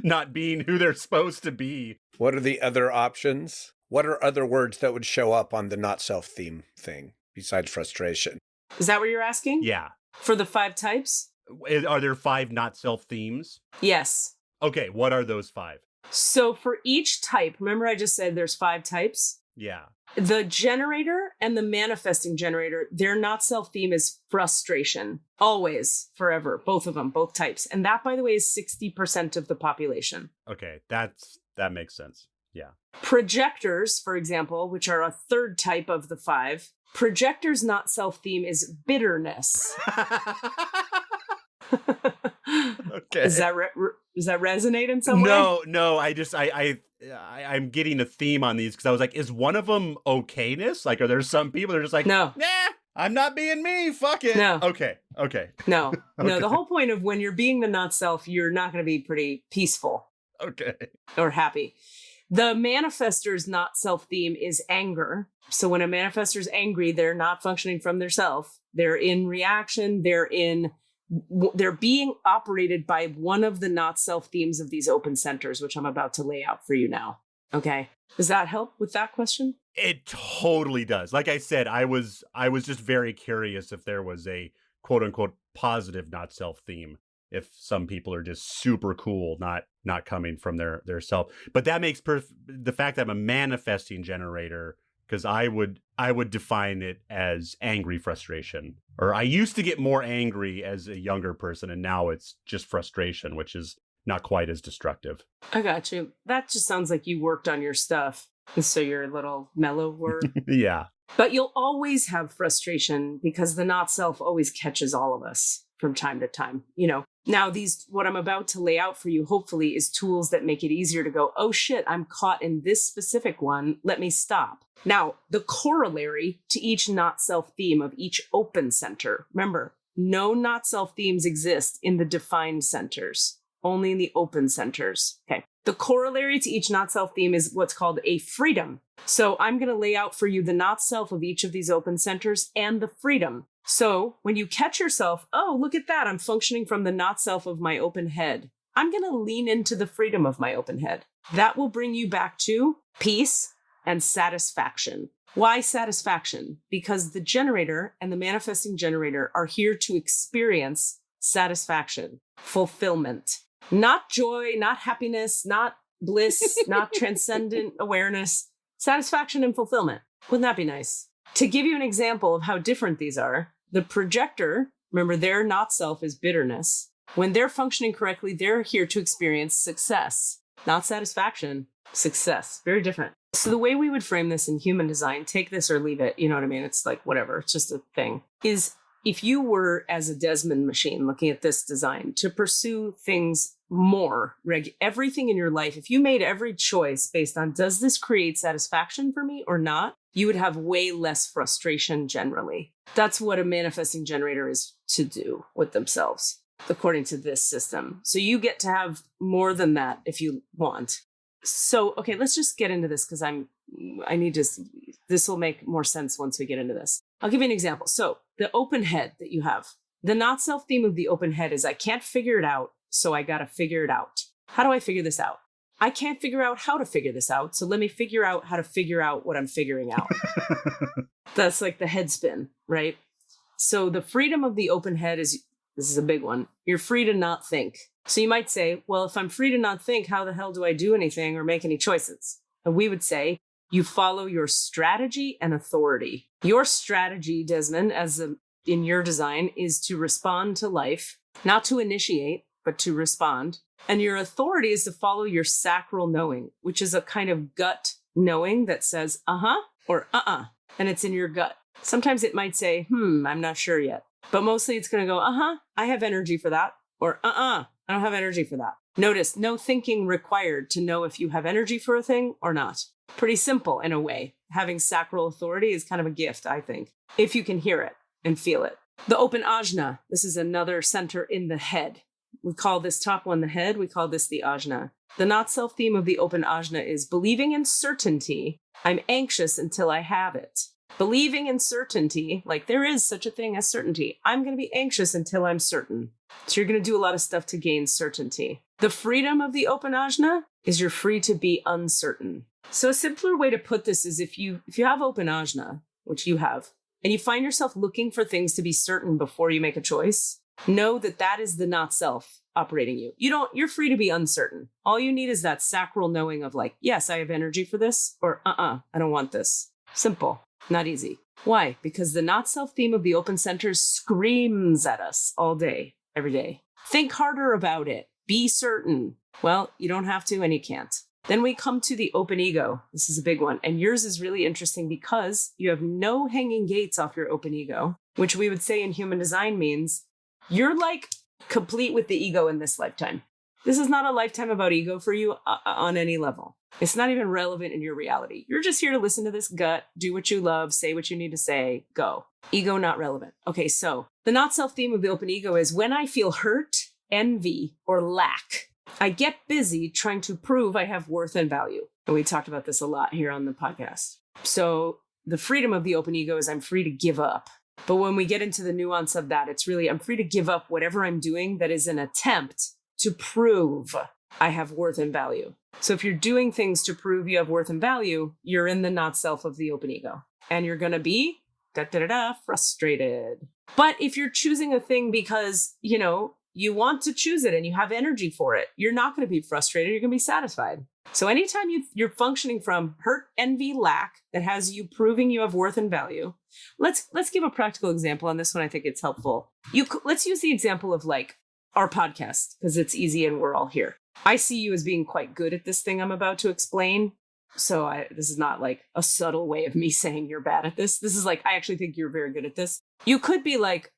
not being who they're supposed to be. What are the other options? What are other words that would show up on the not self-theme thing besides frustration? Is that what you're asking? Yeah. For the 5 types? Are there 5 not self themes? Yes. Okay, what are those 5? So for each type, remember I just said there's 5 types? Yeah. The generator and the manifesting generator, their not self theme is frustration. Always, forever, both of them, both types. And that, by the way, is 60% of the population. Okay, that makes sense. Yeah. Projectors, for example, which are a 3rd type of the 5, projectors' not self theme is bitterness. Okay. Does that resonate in some way? No. I'm getting a theme on these because I was like, is one of them okayness? Like, are there some people that are just like, no, nah, I'm not being me. Fuck it. No. Okay. No. Okay. No. The whole point of when you're being the not self, you're not going to be pretty peaceful. Okay. Or happy. The manifestor's not self theme is anger. So when a manifestor's angry, they're not functioning from their self. They're in reaction. They're being operated by one of the not self themes of these open centers, which I'm about to lay out for you now. Okay. Does that help with that question? It totally does. Like I said, I was just very curious if there was a quote unquote positive not self theme. If some people are just super cool, not coming from their self. But that makes the fact that I'm a manifesting generator, because I would define it as angry frustration. Or I used to get more angry as a younger person, and now it's just frustration, which is not quite as destructive. I got you. That just sounds like you worked on your stuff. And so you're a little mellower. Yeah. But you'll always have frustration because the not self always catches all of us from time to time. Now what I'm about to lay out for you, hopefully, is tools that make it easier to go, oh shit, I'm caught in this specific one. Let me stop. Now, the corollary to each not self theme of each open center. Remember, no not self themes exist in the defined centers, only in the open centers. Okay. The corollary to each not self theme is what's called a freedom. So I'm going to lay out for you the not self of each of these open centers and the freedom. So when you catch yourself, oh, look at that, I'm functioning from the not self of my open head. I'm going to lean into the freedom of my open head. That will bring you back to peace and satisfaction. Why satisfaction? Because the generator and the manifesting generator are here to experience satisfaction, fulfillment, not joy, not happiness, not bliss, not transcendent awareness, satisfaction and fulfillment. Wouldn't that be nice? To give you an example of how different these are, the projector, remember their not self is bitterness. When they're functioning correctly, they're here to experience success, not satisfaction, success. Very different. So the way we would frame this in human design, take this or leave it, you know what I mean? It's like whatever, it's just a thing, is if you were as a Desmond machine looking at this design to pursue things more, everything in your life, if you made every choice based on does this create satisfaction for me or not, you would have way less frustration generally. That's what a manifesting generator is to do with themselves, according to this system. So you get to have more than that if you want. So, okay, let's just get into this because this will make more sense once we get into this. I'll give you an example. So the open head that you have, the not self theme of the open head is I can't figure it out, so I got to figure it out. How do I figure this out? I can't figure out how to figure this out, so let me figure out how to figure out what I'm figuring out. That's like the head spin, right? So the freedom of the open head is, this is a big one, you're free to not think. So you might say, well, if I'm free to not think, how the hell do I do anything or make any choices? And we would say, you follow your strategy and authority. Your strategy, Desmond, in your design, is to respond to life, not to initiate, but to respond. And your authority is to follow your sacral knowing, which is a kind of gut knowing that says, uh-huh, or uh-uh, and it's in your gut. Sometimes it might say, I'm not sure yet. But mostly it's going to go, uh-huh, I have energy for that, or uh-uh, I don't have energy for that. Notice, no thinking required to know if you have energy for a thing or not. Pretty simple in a way. Having sacral authority is kind of a gift, I think, if you can hear it and feel it. The open ajna, this is another center in the head. We call this top one the head. We call this the ajna. The not self theme of the open ajna is believing in certainty. I'm anxious until I have it. Believing in certainty, like there is such a thing as certainty. I'm going to be anxious until I'm certain. So you're going to do a lot of stuff to gain certainty. The freedom of the open ajna is you're free to be uncertain. So a simpler way to put this is if you have open ajna, which you have, and you find yourself looking for things to be certain before you make a choice, know that that is the not self operating you. You're free to be uncertain. All you need is that sacral knowing of like, yes, I have energy for this, or I don't want this. Simple, not easy. Why? Because the not self theme of the open center screams at us all day, every day. Think harder about it. Be certain. Well, you don't have to and you can't. Then we come to the open ego. This is a big one. And yours is really interesting because you have no hanging gates off your open ego, which we would say in human design means you're like complete with the ego in this lifetime. This is not a lifetime about ego for you on any level. It's not even relevant in your reality. You're just here to listen to this gut, do what you love, say what you need to say, go. Ego not relevant. Okay, so the not self theme of the open ego is when I feel hurt, envy, or lack, I get busy trying to prove I have worth and value. And we talked about this a lot here on the podcast. So the freedom of the open ego is I'm free to give up. But when we get into the nuance of that, it's really I'm free to give up whatever I'm doing that is an attempt to prove I have worth and value. So if you're doing things to prove you have worth and value, you're in the not self of the open ego. And you're going to be frustrated. But if you're choosing a thing because, you want to choose it and you have energy for it, you're not going to be frustrated. You're going to be satisfied. So anytime you're functioning from hurt, envy, lack that has you proving you have worth and value, let's give a practical example on this one. I think it's helpful. Let's use the example of like our podcast because it's easy and we're all here. I see you as being quite good at this thing I'm about to explain. So this is not like a subtle way of me saying you're bad at this. This is like, I actually think you're very good at this. You could be like,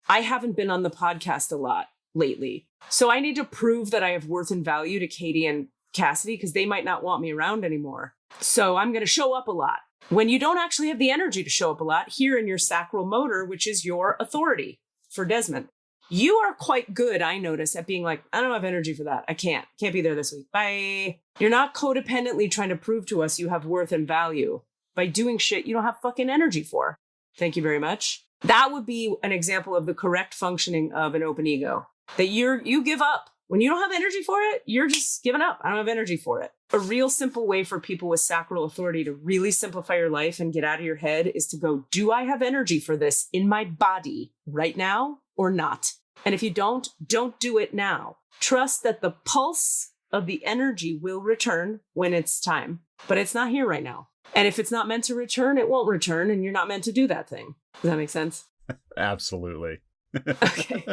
I haven't been on the podcast a lot lately. So I need to prove that I have worth and value to Katie and Cassidy because they might not want me around anymore. So I'm going to show up a lot. When you don't actually have the energy to show up a lot here in your sacral motor, which is your authority for Desmond, you are quite good, I notice, at being like, I don't have energy for that. I can't be there this week. Bye. You're not codependently trying to prove to us you have worth and value by doing shit you don't have fucking energy for. Thank you very much. That would be an example of the correct functioning of an open ego. That you give up. When you don't have energy for it, you're just giving up. I don't have energy for it. A real simple way for people with sacral authority to really simplify your life and get out of your head is to go, do I have energy for this in my body right now or not? And if you don't do it now. Trust that the pulse of the energy will return when it's time, but it's not here right now. And if it's not meant to return, it won't return, and you're not meant to do that thing. Does that make sense? Absolutely. Okay.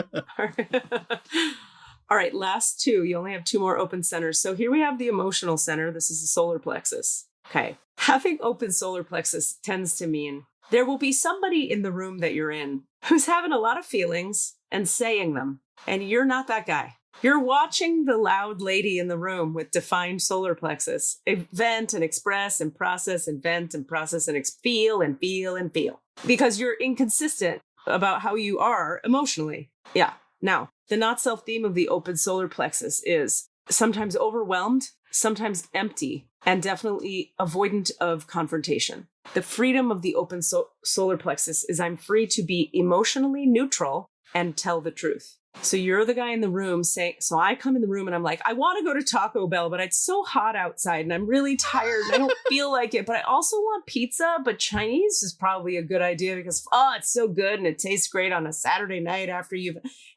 All right, last two. You only have two more open centers. So here we have the emotional center. This is the solar plexus. Okay. Having open solar plexus tends to mean there will be somebody in the room that you're in who's having a lot of feelings and saying them, and you're not that guy. You're watching the loud lady in the room with defined solar plexus vent and express and process and vent and process and feel and feel and feel because you're inconsistent about how you are emotionally. Yeah. Now, the not self theme of the open solar plexus is sometimes overwhelmed, sometimes empty, and definitely avoidant of confrontation. The freedom of the open solar plexus is I'm free to be emotionally neutral and tell the truth. So you're the guy in the room saying, so I come in the room and I'm like, I want to go to Taco Bell, but it's so hot outside and I'm really tired and I don't feel like it, but I also want pizza, but Chinese is probably a good idea because, it's so good and it tastes great on a Saturday night after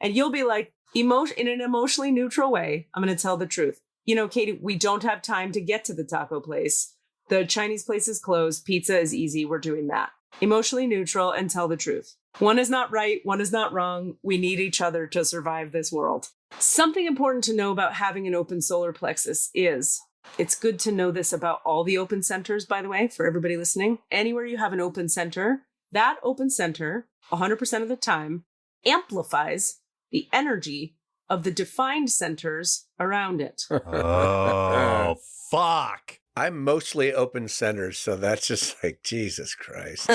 and you'll be like, in an emotionally neutral way, I'm going to tell the truth. Katie, we don't have time to get to the taco place. The Chinese place is closed. Pizza is easy. We're doing that. Emotionally neutral and tell the truth. One is not right. One is not wrong. We need each other to survive this world. Something important to know about having an open solar plexus is, it's good to know this about all the open centers, by the way, for everybody listening. Anywhere you have an open center, that open center, 100% of the time, amplifies the energy of the defined centers around it. Oh, fuck. I'm mostly open centers, so that's just like, Jesus Christ.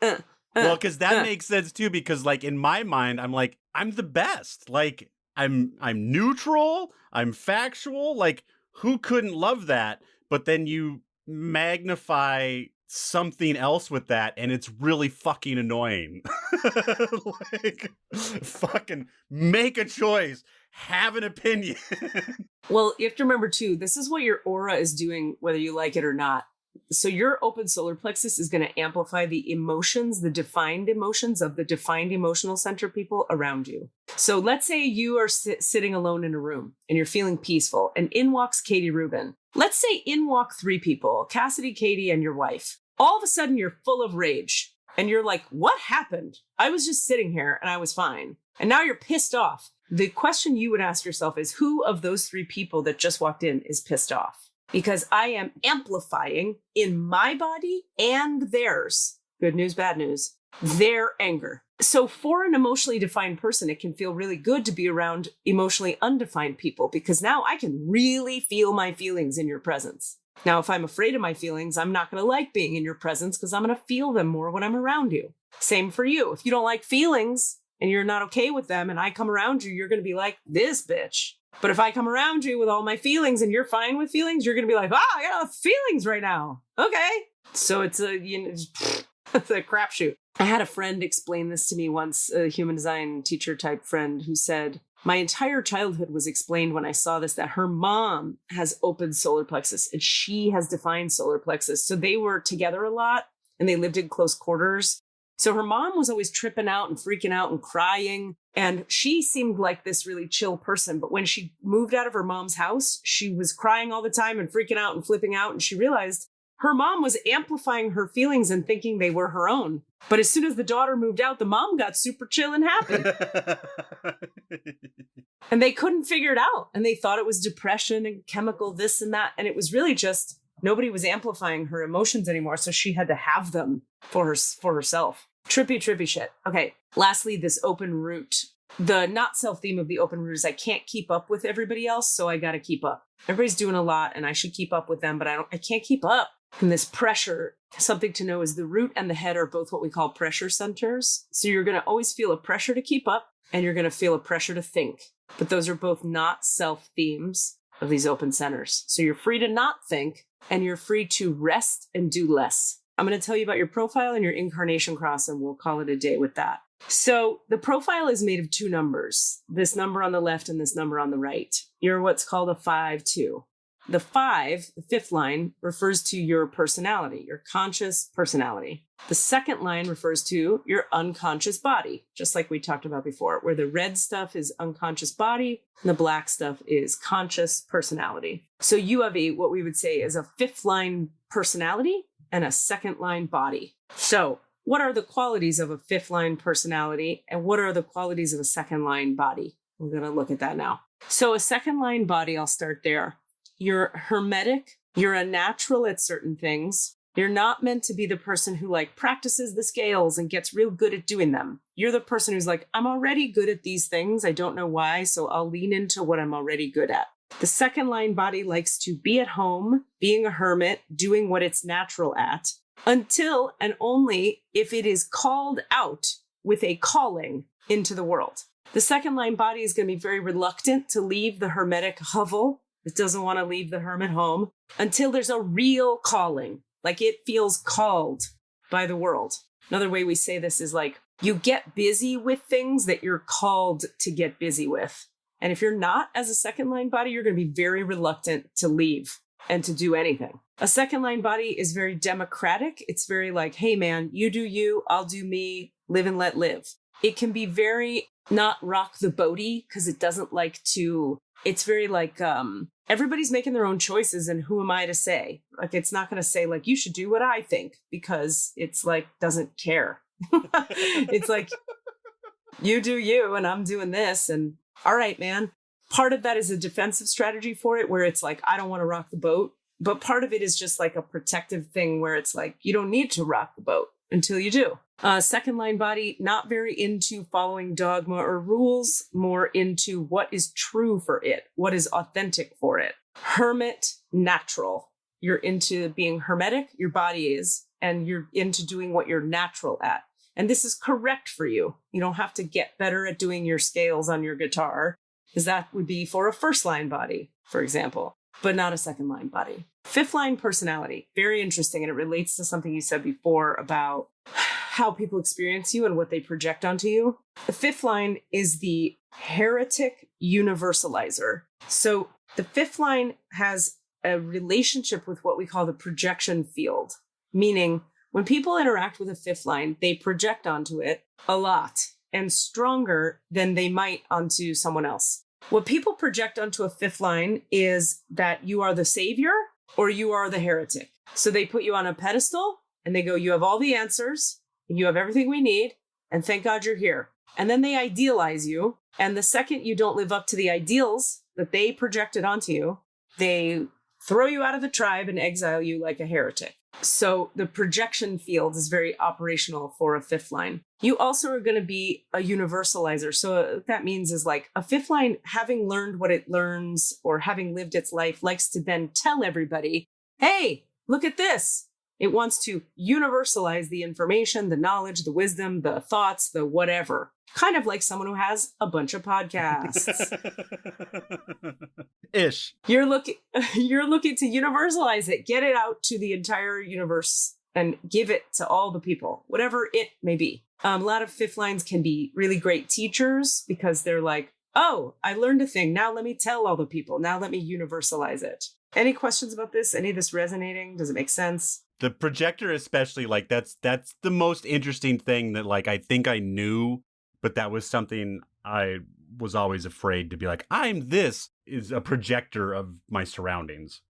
Well, because that makes sense too, because like in my mind, I'm like, I'm the best. Like I'm neutral, I'm factual, like who couldn't love that? But then you magnify something else with that and it's really fucking annoying. Like fucking make a choice, have an opinion. Well, you have to remember too, this is what your aura is doing, whether you like it or not. So your open solar plexus is going to amplify the emotions, the defined emotions of the defined emotional center people around you. So let's say you are sitting alone in a room and you're feeling peaceful and in walks Katie Rubin. Let's say in walk 3 people, Cassidy, Katie, and your wife. All of a sudden you're full of rage and you're like, what happened? I was just sitting here and I was fine. And now you're pissed off. The question you would ask yourself is, who of those 3 people that just walked in is pissed off? Because I am amplifying in my body and theirs, good news, bad news, their anger. So for an emotionally defined person, it can feel really good to be around emotionally undefined people because now I can really feel my feelings in your presence. Now, if I'm afraid of my feelings, I'm not going to like being in your presence because I'm going to feel them more when I'm around you. Same for you. If you don't like feelings and you're not okay with them and I come around you, you're going to be like, this bitch. But if I come around you with all my feelings and you're fine with feelings, you're going to be like, I got feelings right now. Okay. So it's a, it's a crapshoot. I had a friend explain this to me once, a human design teacher type friend who said, my entire childhood was explained when I saw this, that her mom has open solar plexus and she has defined solar plexus. So they were together a lot and they lived in close quarters. So her mom was always tripping out and freaking out and crying. And she seemed like this really chill person. But when she moved out of her mom's house, she was crying all the time and freaking out and flipping out. And she realized her mom was amplifying her feelings and thinking they were her own. But as soon as the daughter moved out, the mom got super chill and happy. And they couldn't figure it out. And they thought it was depression and chemical this and that. And it was really just nobody was amplifying her emotions anymore. So she had to have them for herself. Trippy shit. Okay. Lastly, this open root. The not self theme of the open root is I can't keep up with everybody else, so I got to keep up. Everybody's doing a lot and I should keep up with them, but I can't keep up. And this pressure, something to know is the root and the head are both what we call pressure centers. So you're going to always feel a pressure to keep up and you're going to feel a pressure to think. But those are both not self themes of these open centers. So you're free to not think and you're free to rest and do less. I'm going to tell you about your profile and your incarnation cross, and we'll call it a day with that. So the profile is made of 2 numbers, this number on the left and this number on the right. You're what's called a 5-2. The 5, the 5th line, refers to your personality, your conscious personality. The 2nd line refers to your unconscious body, just like we talked about before, where the red stuff is unconscious body and the black stuff is conscious personality. So you have what we would say is a 5th line personality and a 2nd line body. So what are the qualities of a 5th line personality and what are the qualities of a 2nd line body? We're going to look at that now. So a 2nd line body, I'll start there. You're hermetic. You're a natural at certain things. You're not meant to be the person who like practices the scales and gets real good at doing them. You're the person who's like, I'm already good at these things. I don't know why, so I'll lean into what I'm already good at. The 2nd line body likes to be at home, being a hermit, doing what it's natural at, until and only if it is called out with a calling into the world. The 2nd line body is going to be very reluctant to leave the hermetic hovel. It doesn't want to leave the hermit home until there's a real calling, like it feels called by the world. Another way we say this is like you get busy with things that you're called to get busy with. And if you're not as a 2nd line body, you're going to be very reluctant to leave and to do anything. A 2nd line body is very democratic. It's very like, hey man, you do you, I'll do me, live and let live. It can be very not rock the boaty because it doesn't like to it's very like, everybody's making their own choices, and who am I to say? Like, it's not going to say like, you should do what I think, because it's like, doesn't care. It's like, you do you, and I'm doing this. And all right, man. Part of that is a defensive strategy for it, where it's like, I don't want to rock the boat. But part of it is just like a protective thing where it's like, you don't need to rock the boat until you do. Second line body, not very into following dogma or rules, more into what is true for it, what is authentic for it. Hermit, natural. You're into being hermetic, your body is, and you're into doing what you're natural at. And this is correct for you. You don't have to get better at doing your scales on your guitar, because that would be for a first line body, for example, but not a second line body. Fifth line personality, very interesting. And it relates to something you said before about how people experience you and what they project onto you. The fifth line is the heretic universalizer. So the fifth line has a relationship with what we call the projection field, meaning when people interact with a fifth line, they project onto it a lot and stronger than they might onto someone else. What people project onto a fifth line is that you are the savior or you are the heretic. So they put you on a pedestal and they go, you have all the answers, you have everything we need, and thank God you're here. And then they idealize you. And the second you don't live up to the ideals that they projected onto you, they throw you out of the tribe and exile you like a heretic. So the projection field is very operational for a fifth line. You also are going to be a universalizer. So what that means is like a fifth line, having learned what it learns or having lived its life, likes to then tell everybody, hey, look at this. It wants to universalize the information, the knowledge, the wisdom, the thoughts, the whatever. Kind of like someone who has a bunch of podcasts. Ish. You're looking to universalize it, get it out to the entire universe and give it to all the people, whatever it may be. A lot of fifth lines can be really great teachers because they're like, oh, I learned a thing. Now let me tell all the people. Now let me universalize it. Any questions about this? Any of this resonating? Does it make sense? The projector especially, like that's the most interesting thing that like I think I knew, but that was something I was always afraid to be like, I'm this is a projector of my surroundings.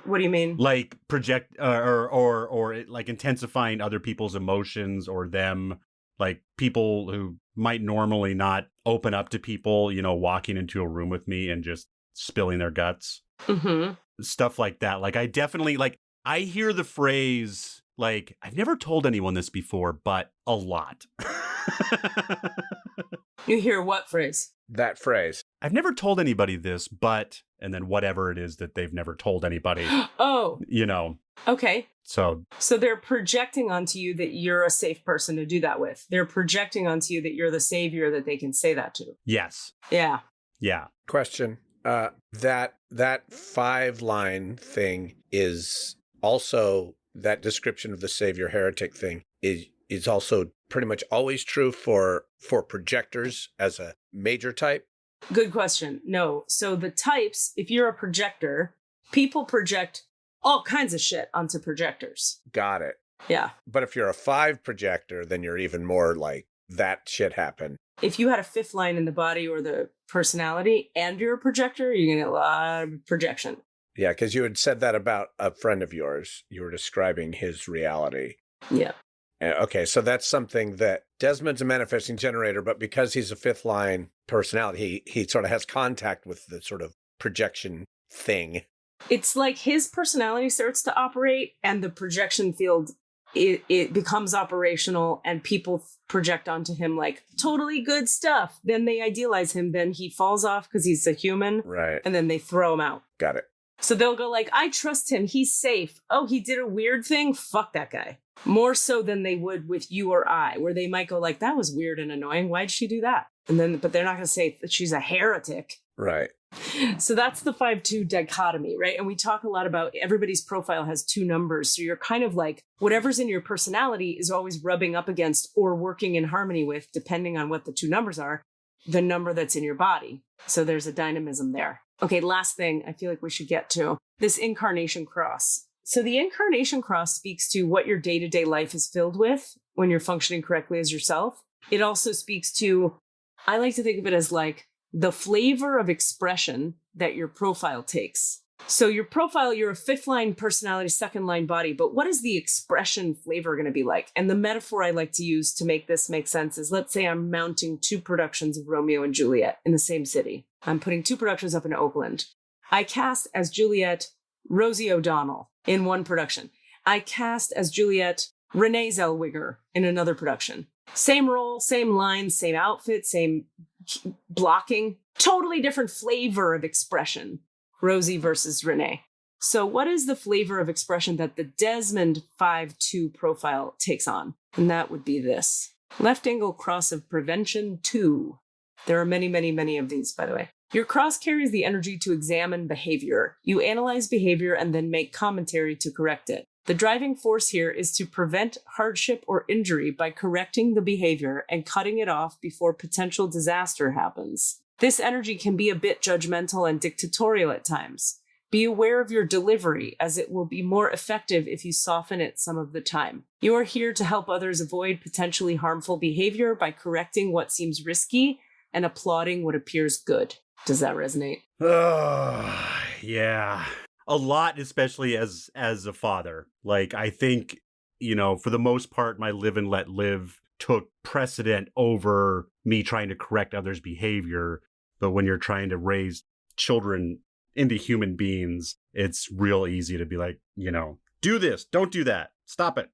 What do you mean? Like project or it, like intensifying other people's emotions or them, like people who might normally not open up to people, you know, walking into a room with me and just spilling their guts. Mm-hmm. Stuff like that. Like I definitely like I hear the phrase, like, I've never told anyone this before, but a lot. You hear what phrase? That phrase. I've never told anybody this, but, and then whatever it is that they've never told anybody. Oh. You know. Okay. So they're projecting onto you that you're a safe person to do that with. They're projecting onto you that you're the savior that they can say that to. Yes. Yeah. Yeah. Question. That 5-line thing is also, that description of the savior heretic thing is also pretty much always true for projectors as a major type. Good question. No. So the types, if you're a projector, people project all kinds of shit onto projectors. Got it. Yeah. But if you're a 5 projector, then you're even more like, that shit happened. If you had a fifth line in the body or the personality and you're a projector, you're going to get a lot of projection. Yeah, because you had said that about a friend of yours. You were describing his reality. Yeah. Okay, so that's something that Desmond's a manifesting generator, but because he's a fifth line personality, he sort of has contact with the sort of projection thing. It's like his personality starts to operate and the projection field, it becomes operational and people project onto him like totally good stuff. Then they idealize him. Then he falls off because he's a human. Right. And then they throw him out. Got it. So they'll go like, I trust him. He's safe. Oh, he did a weird thing. Fuck that guy. More so than they would with you or I, where they might go like, that was weird and annoying. Why'd she do that? And then, but they're not going to say that she's a heretic. Right. So that's the 5-2 dichotomy, right? And we talk a lot about everybody's profile has 2 numbers. So you're kind of like whatever's in your personality is always rubbing up against or working in harmony with, depending on what the 2 numbers are, the number that's in your body. So there's a dynamism there. Okay, last thing I feel like we should get to, this incarnation cross. So the incarnation cross speaks to what your day-to-day life is filled with when you're functioning correctly as yourself. It also speaks to, I like to think of it as like the flavor of expression that your profile takes. So your profile, you're a 5th line personality, 2nd line body, but what is the expression flavor going to be like? And the metaphor I like to use to make this make sense is, let's say I'm mounting 2 productions of Romeo and Juliet in the same city. I'm putting 2 productions up in Oakland. I cast as Juliet Rosie O'Donnell in one production. I cast as Juliet Renee Zellweger in another production. Same role, same lines, same outfit, same blocking, totally different flavor of expression. Rosie versus Renee. So what is the flavor of expression that the Desmond 5-2 profile takes on? And that would be this. Left angle cross of prevention 2. There are many, many, many of these, by the way. Your cross carries the energy to examine behavior. You analyze behavior and then make commentary to correct it. The driving force here is to prevent hardship or injury by correcting the behavior and cutting it off before potential disaster happens. This energy can be a bit judgmental and dictatorial at times. Be aware of your delivery, as it will be more effective if you soften it some of the time. You are here to help others avoid potentially harmful behavior by correcting what seems risky and applauding what appears good. Does that resonate? Yeah. A lot, especially as a father. Like, I think, for the most part, my live and let live took precedent over me trying to correct others' behavior. But when you're trying to raise children into human beings, it's real easy to be like, do this, don't do that, stop it,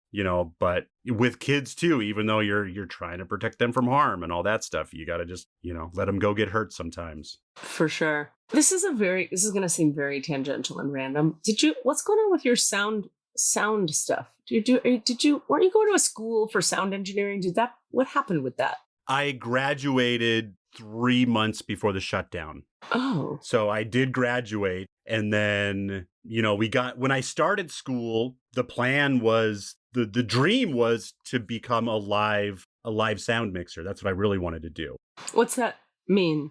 but with kids too, even though you're trying to protect them from harm and all that stuff, you got to just, let them go get hurt sometimes. For sure. This is going to seem very tangential and random. What's going on with your sound stuff? Weren't you going to a school for sound engineering? What happened with that? I graduated 3 months before the shutdown. Oh. So I did graduate. And then, when I started school, the plan was, the dream was to become a live sound mixer. That's what I really wanted to do. What's that mean?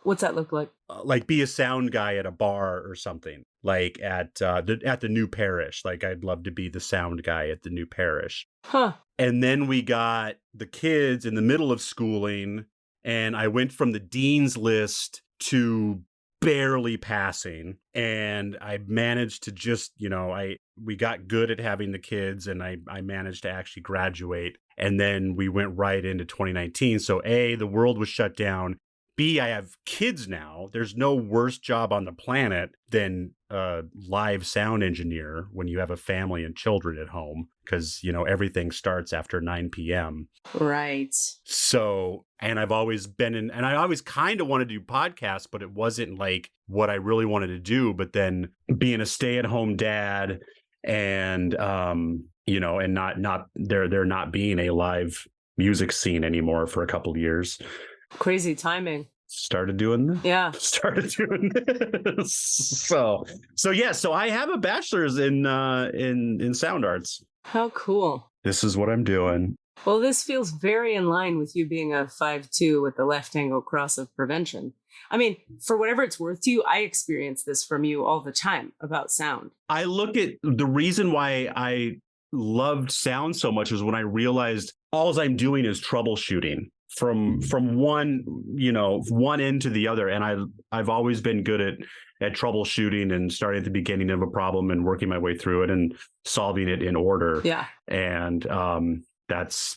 What's that look like? Like be a sound guy at a bar or something, like at the new parish. Like I'd love to be the sound guy at the new parish. Huh. And then we got the kids in the middle of schooling, and I went from the dean's list to barely passing, and I managed to just, we got good at having the kids, and I managed to actually graduate. And then we went right into 2019. So A, the world was shut down. B, I have kids now. There's no worse job on the planet than a live sound engineer when you have a family and children at home, because, everything starts after 9 p.m. Right. So, and I've always been and I always kind of wanted to do podcasts, but it wasn't like what I really wanted to do. But then being a stay-at-home dad and, and not there not being a live music scene anymore for a couple of years. Crazy timing. Started doing this. Yeah. Started doing this. So I have a bachelor's in sound arts. How cool. This is what I'm doing. Well, this feels very in line with you being a 5'2" with the left angle cross of prevention. I mean, for whatever it's worth to you, I experience this from you all the time about sound. I look at the reason why I loved sound so much was when I realized all I'm doing is troubleshooting from one end to the other. And I've always been good at troubleshooting and starting at the beginning of a problem and working my way through it and solving it in order. Yeah. And that's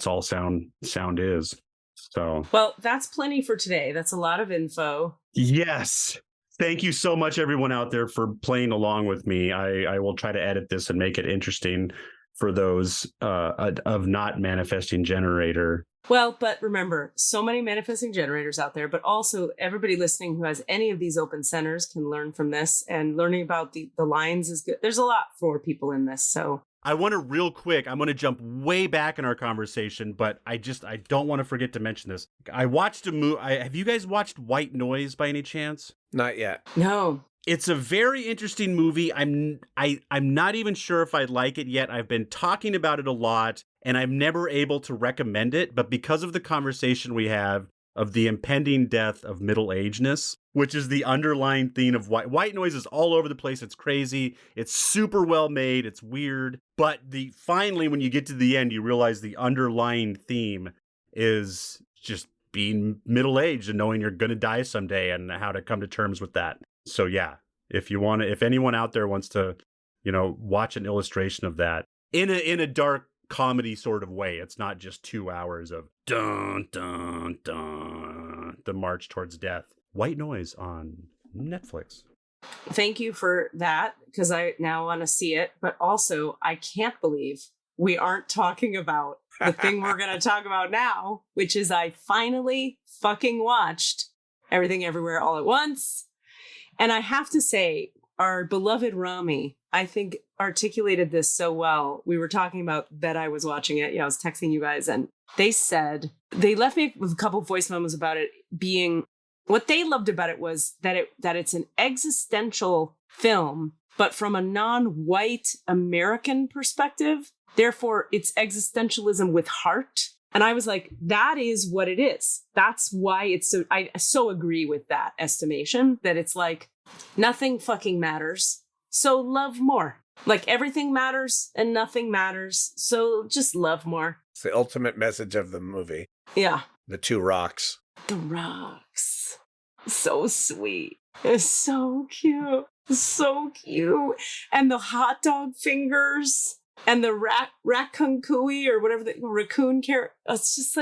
all sound is. So, well, that's plenty for today. That's a lot of info. Yes. Thank you so much, everyone out there, for playing along with me. I will try to edit this and make it interesting for those of not manifesting generator. Well, but remember, so many manifesting generators out there, but also everybody listening who has any of these open centers can learn from this, and learning about the lines is good. There's a lot for people in this. So I want to real quick, I'm going to jump way back in our conversation, but I don't want to forget to mention this. I watched a movie. Have you guys watched White Noise by any chance? Not yet. No. It's a very interesting movie. I'm not even sure if I like it yet. I've been talking about it a lot, and I'm never able to recommend it. But because of the conversation we have of the impending death of middle-agedness, which is the underlying theme of White Noise is all over the place. It's crazy. It's super well made. It's weird. But finally, when you get to the end, you realize the underlying theme is just being middle-aged and knowing you're going to die someday and how to come to terms with that. So yeah, if anyone out there wants to, watch an illustration of that in a dark comedy sort of way, it's not just 2 hours of dun dun dun, the march towards death. White Noise on Netflix. Thank you for that, because I now want to see it. But also, I can't believe we aren't talking about the thing we're going to talk about now, which is I finally fucking watched Everything Everywhere All at Once. And I have to say, our beloved Rami, I think, articulated this so well. We were talking about that I was watching it. I was texting you guys, and they left me with a couple of voice memos about it being, what they loved about it was that it's an existential film, but from a non-white American perspective. Therefore, it's existentialism with heart. And I was like, that is what it is. That's why I so agree with that estimation, that it's like, nothing fucking matters, so love more. Like, everything matters and nothing matters, so just love more. It's the ultimate message of the movie. Yeah. The two rocks. The rocks. So sweet. It's so cute. So cute. And the hot dog fingers. And the raccoon cooey or whatever, the raccoon carrot. It's just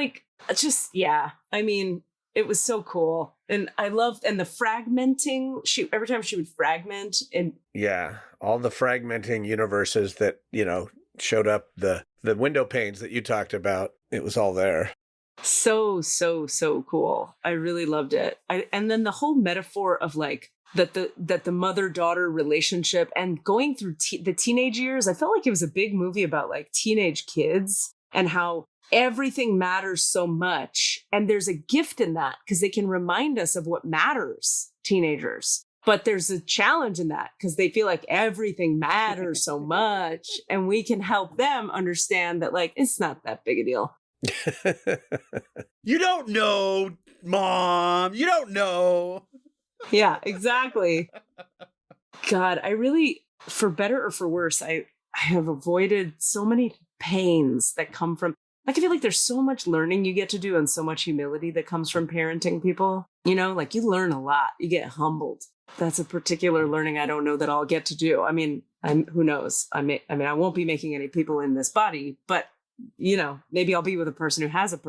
yeah. I mean, it was so cool. And I loved, and the fragmenting, every time she would fragment. And yeah, all the fragmenting universes that, showed up, the window panes that you talked about, it was all there. So, so, so cool. I really loved it. And then the whole metaphor of like, that the mother-daughter relationship and going through the teenage years, I felt like it was a big movie about like teenage kids and how everything matters so much. And there's a gift in that because they can remind us of what matters, teenagers. But there's a challenge in that because they feel like everything matters so much. And we can help them understand that like, it's not that big a deal. You don't know, Mom. You don't know. Yeah, exactly. God, I really, for better or for worse, I have avoided so many pains that come from, like, I feel like there's so much learning you get to do and so mumuch humility that comes from parenting people. Like you learn a lot, you get humbled. That's a particular learning I don't know that I'll get to do. I mean, who knows? I won't be making any people in this body, but maybe I'll be with a person who has a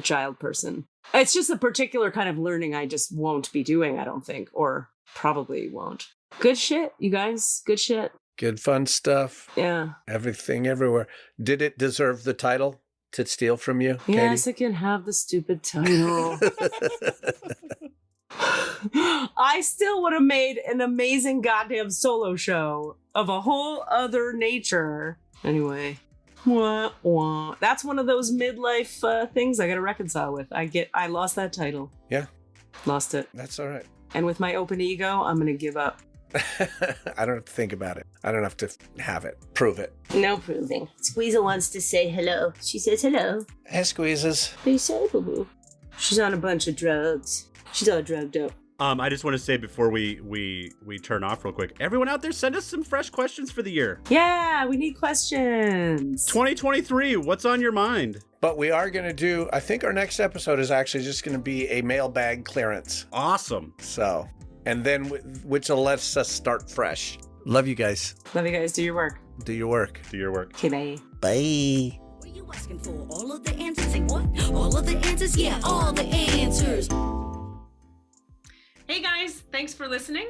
child person. It's just a particular kind of learning I just won't be doing, I don't think, or probably won't. Good shit, you guys. Good shit. Good fun stuff. Yeah. Everything Everywhere. Did it deserve the title to steal from you, Yes, Katie? it can have the stupid title. I still would have made an amazing goddamn solo show of a whole other nature. Anyway. Wah, wah. That's one of those midlife things I got to reconcile with. I lost that title. Yeah. Lost it. That's all right. And with my open ego, I'm going to give up. I don't have to think about it. I don't have to have it. Prove it. No proving. Squeezer wants to say hello. She says hello. Hey, Squeezes. They say boo-boo. She's on a bunch of drugs. She's all drugged up. I just want to say before we turn off real quick, everyone out there, send us some fresh questions for the year. Yeah, we need questions. 2023, what's on your mind? But we are going to do, I think our next episode is actually just going to be a mailbag clearance. Awesome. So, and then which will let us start fresh. Love you guys. Love you guys. Do your work. Do your work. Do your work. Okay, bye. Bye. What are you asking for? All of the answers? Say what? All of the answers? Yeah, all the answers. Hey guys, thanks for listening.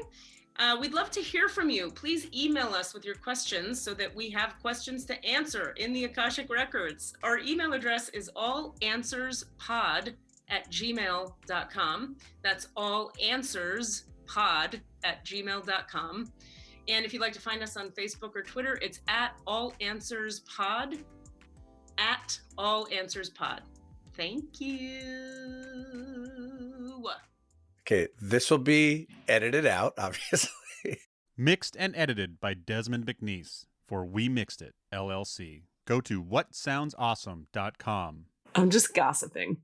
We'd love to hear from you. Please email us with your questions so that we have questions to answer in the Akashic Records. Our email address is allanswerspod@gmail.com. That's allanswerspod@gmail.com. And if you'd like to find us on Facebook or Twitter, it's @allanswerspod, @allanswerspod. Thank you. Okay, this will be edited out, obviously. Mixed and edited by Desmond McNeese for We Mixed It, LLC. Go to whatsoundsawesome.com. I'm just gossiping.